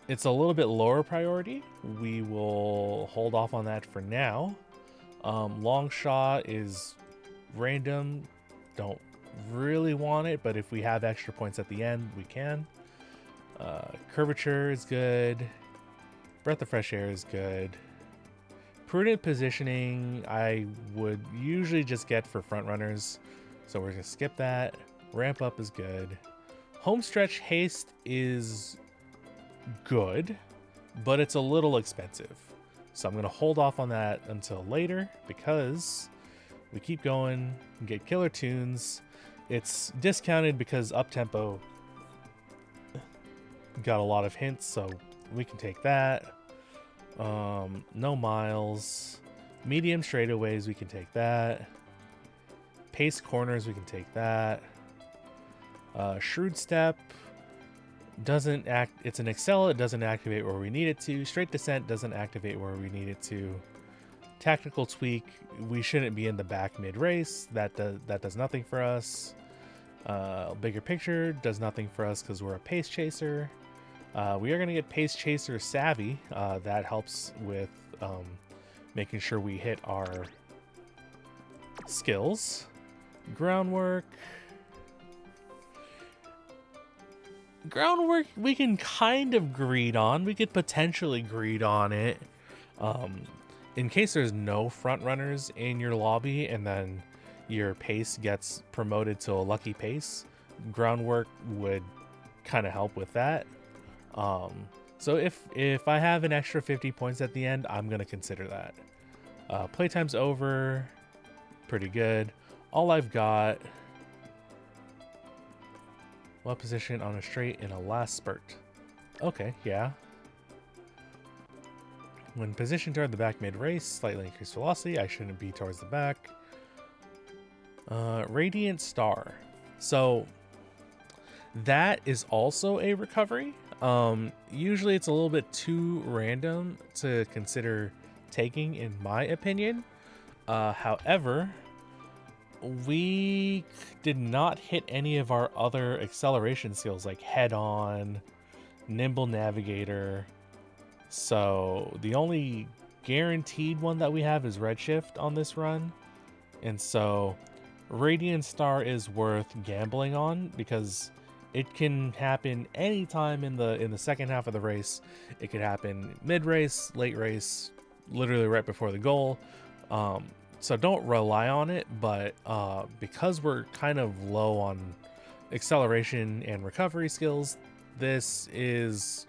It's a little bit lower priority. We will hold off on that for now. Long shot is random. Don't really want it, but if we have extra points at the end, we can. Curvature is good. Breath of fresh air is good. Prudent positioning I would usually just get for front runners, so we're gonna skip that. Ramp up is good. Homestretch haste is good, but it's a little expensive, so I'm gonna hold off on that until later because we keep going and get killer tunes. It's discounted because up-tempo got a lot of hints, so we can take that. No miles. Medium straightaways, we can take that. Pace corners, we can take that. Shrewd step doesn't act. It's an excel. It doesn't activate where we need it to. Straight descent doesn't activate where we need it to. Tactical tweak, we shouldn't be in the back mid race. That does nothing for us. Bigger picture does nothing for us because we're a pace chaser. We are going to get pace chaser savvy. That helps with making sure we hit our skills. Groundwork we can kind of greed on. We could potentially greed on it in case there's no front runners in your lobby and then your pace gets promoted to a lucky pace. Groundwork would kind of help with that. So if I have an extra 50 points at the end, I'm gonna consider that. Playtime's over, pretty good. All I've got, what position on a straight in a last spurt? Okay, yeah. When positioned toward the back mid-race, slightly increased velocity, I shouldn't be towards the back. Radiant Star. So that is also a recovery. Usually it's a little bit too random to consider taking, in my opinion. However, we did not hit any of our other acceleration skills like head on, nimble navigator. So the only guaranteed one that we have is redshift on this run. And so Radiant Star is worth gambling on because it can happen anytime in the second half of the race. It could happen mid-race, late race, literally right before the goal. So don't rely on it, but because we're kind of low on acceleration and recovery skills, this is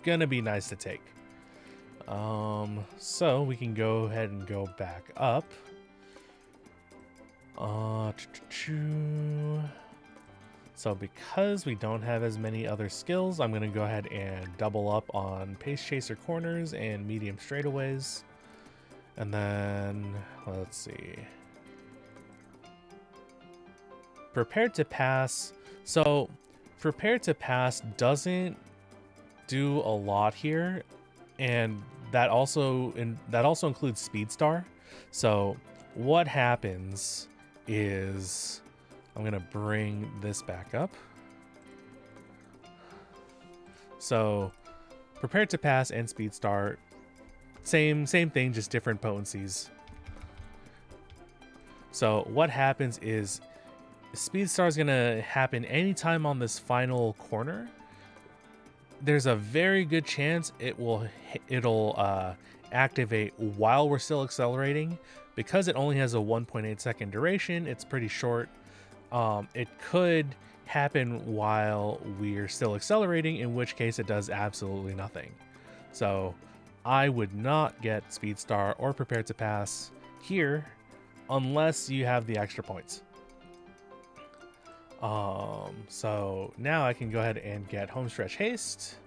gonna be nice to take. So we can go ahead and go back up. So because we don't have as many other skills, I'm going to go ahead and double up on Pace Chaser corners and medium straightaways. And then, let's see. Prepared to Pass. So Prepared to Pass doesn't do a lot here. And that also includes Speed Star. So what happens is, I'm gonna bring this back up. So Prepared to Pass and Speed Star, same thing, just different potencies. So what happens is Speed Star is gonna happen anytime on this final corner. There's a very good chance it'll activate while we're still accelerating. Because it only has a 1.8 second duration, it's pretty short. It could happen while we're still accelerating, in which case it does absolutely nothing. So I would not get Speed Star or Prepared to Pass here unless you have the extra points. So now I can go ahead and get Homestretch Haste.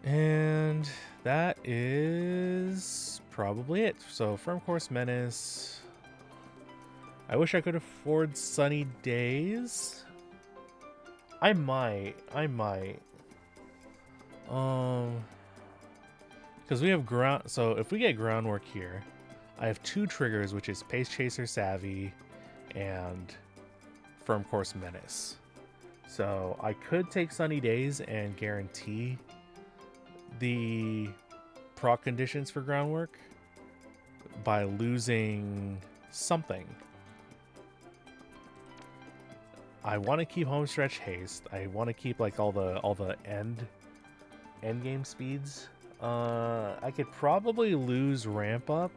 And that is probably it. So Firm Course Menace. I wish I could afford Sunny Days. I might. Because we have ground. So if we get Groundwork here, I have 2 triggers, which is Pace Chaser Savvy and Firm Course Menace. So I could take Sunny Days and guarantee the proc conditions for Groundwork by losing something. I want to keep Homestretch Haste. I want to keep like all the end game speeds. I could probably lose Ramp Up.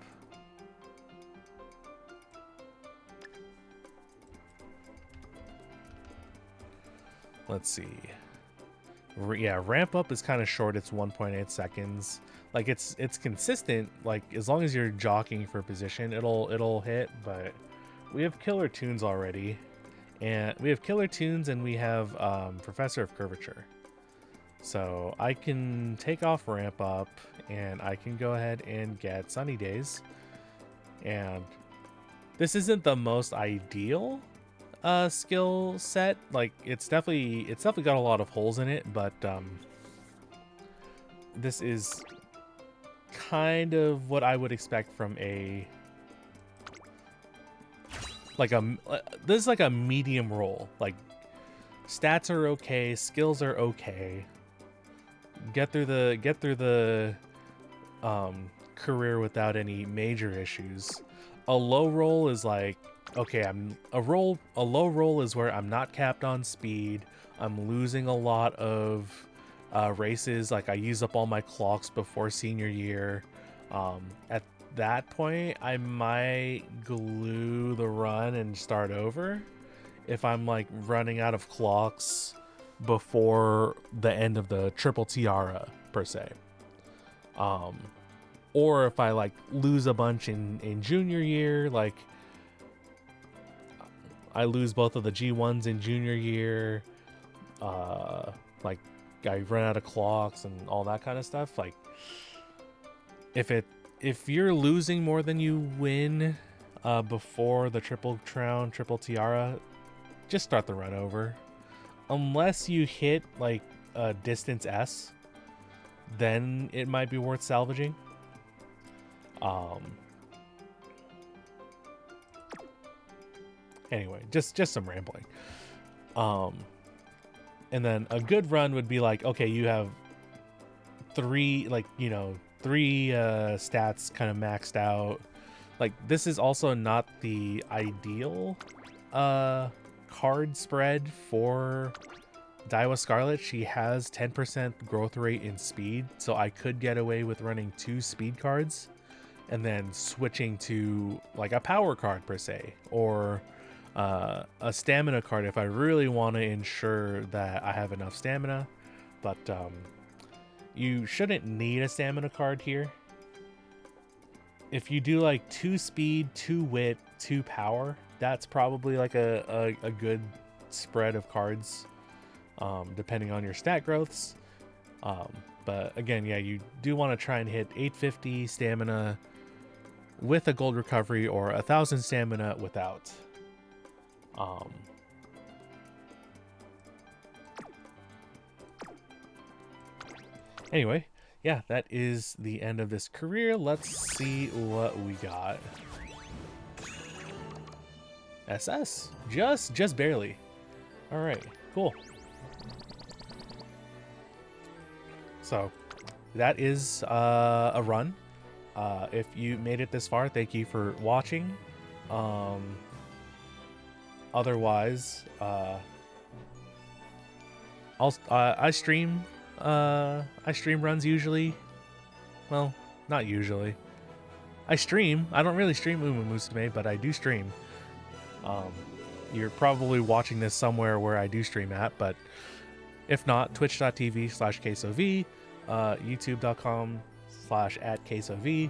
Let's see. Yeah, Ramp Up is kind of short. It's 1.8 seconds. Like it's consistent. Like as long as you're jockeying for position, it'll hit. But we have killer tunes already, and we have Professor of Curvature. So I can take off Ramp Up, and I can go ahead and get Sunny Days. And this isn't the most ideal skill set. Like it's definitely got a lot of holes in it, but this is kind of what I would expect from this is like a medium roll. Like stats are okay, skills are okay. Get through the career without any major issues. A low roll is like, okay, a low roll is where I'm not capped on speed. I'm losing a lot of races. Like I use up all my clocks before senior year. At that point, I might glue the run and start over if I'm like running out of clocks before the end of the triple tiara per se. Or if I like lose a bunch in junior year, like I lose both of the G1s in junior year, like I run out of clocks and all that kind of stuff. Like if you're losing more than you win before the triple crown, triple tiara, just start the run over. Unless you hit like a distance S, then it might be worth salvaging. Anyway, just some rambling. And then a good run would be like, okay, you have 3 stats kind of maxed out. Like this is also not the ideal card spread for Daiwa Scarlet. She has 10% growth rate in speed, so I could get away with running 2 speed cards and then switching to like a power card per se, or a stamina card if I really want to ensure that I have enough stamina. But you shouldn't need a stamina card here. If you do like 2 speed, 2 wit, 2 power, that's probably like a good spread of cards, depending on your stat growths. But again, yeah, you do want to try and hit 850 stamina with a gold recovery or 1,000 stamina without. Anyway, yeah, that is the end of this career. Let's see what we got. SS, just barely. All right, cool. So that is a run. If you made it this far, thank you for watching. Otherwise, I stream runs usually. Well, not usually. I stream. I don't really stream Umamusume, but I do stream. You're probably watching this somewhere where I do stream at, but if not, twitch.tv/KSOV, youtube.com/@KSOV.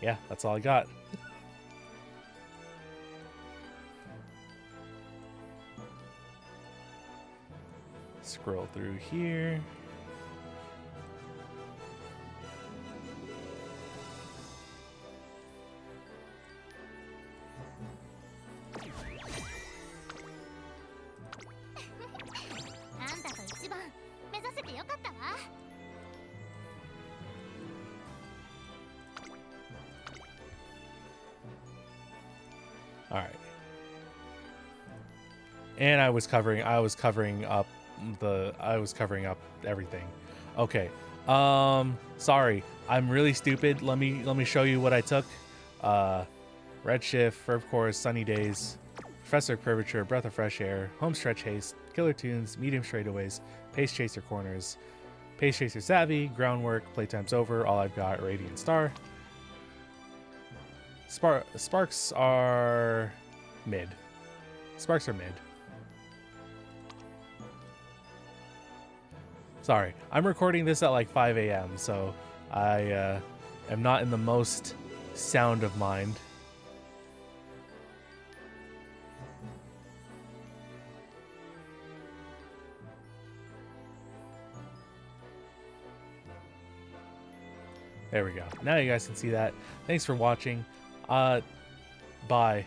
Yeah, that's all I got. Scroll through here. All right. And I was covering up everything. Okay. Sorry. I'm really stupid. Let me show you what I took. Redshift, Verb Course, Sunny Days, Professor Curvature, Breath of Fresh Air, Home Stretch Haste, Killer Tunes, Medium Straightaways, Pace Chaser Corners, Pace Chaser Savvy, Groundwork, Playtime's Over, All I've Got, Radiant Star. Sparks are mid. Sparks are mid. Sorry, I'm recording this at like 5 a.m., so I am not in the most sound of mind. There we go. Now you guys can see that. Thanks for watching. Bye.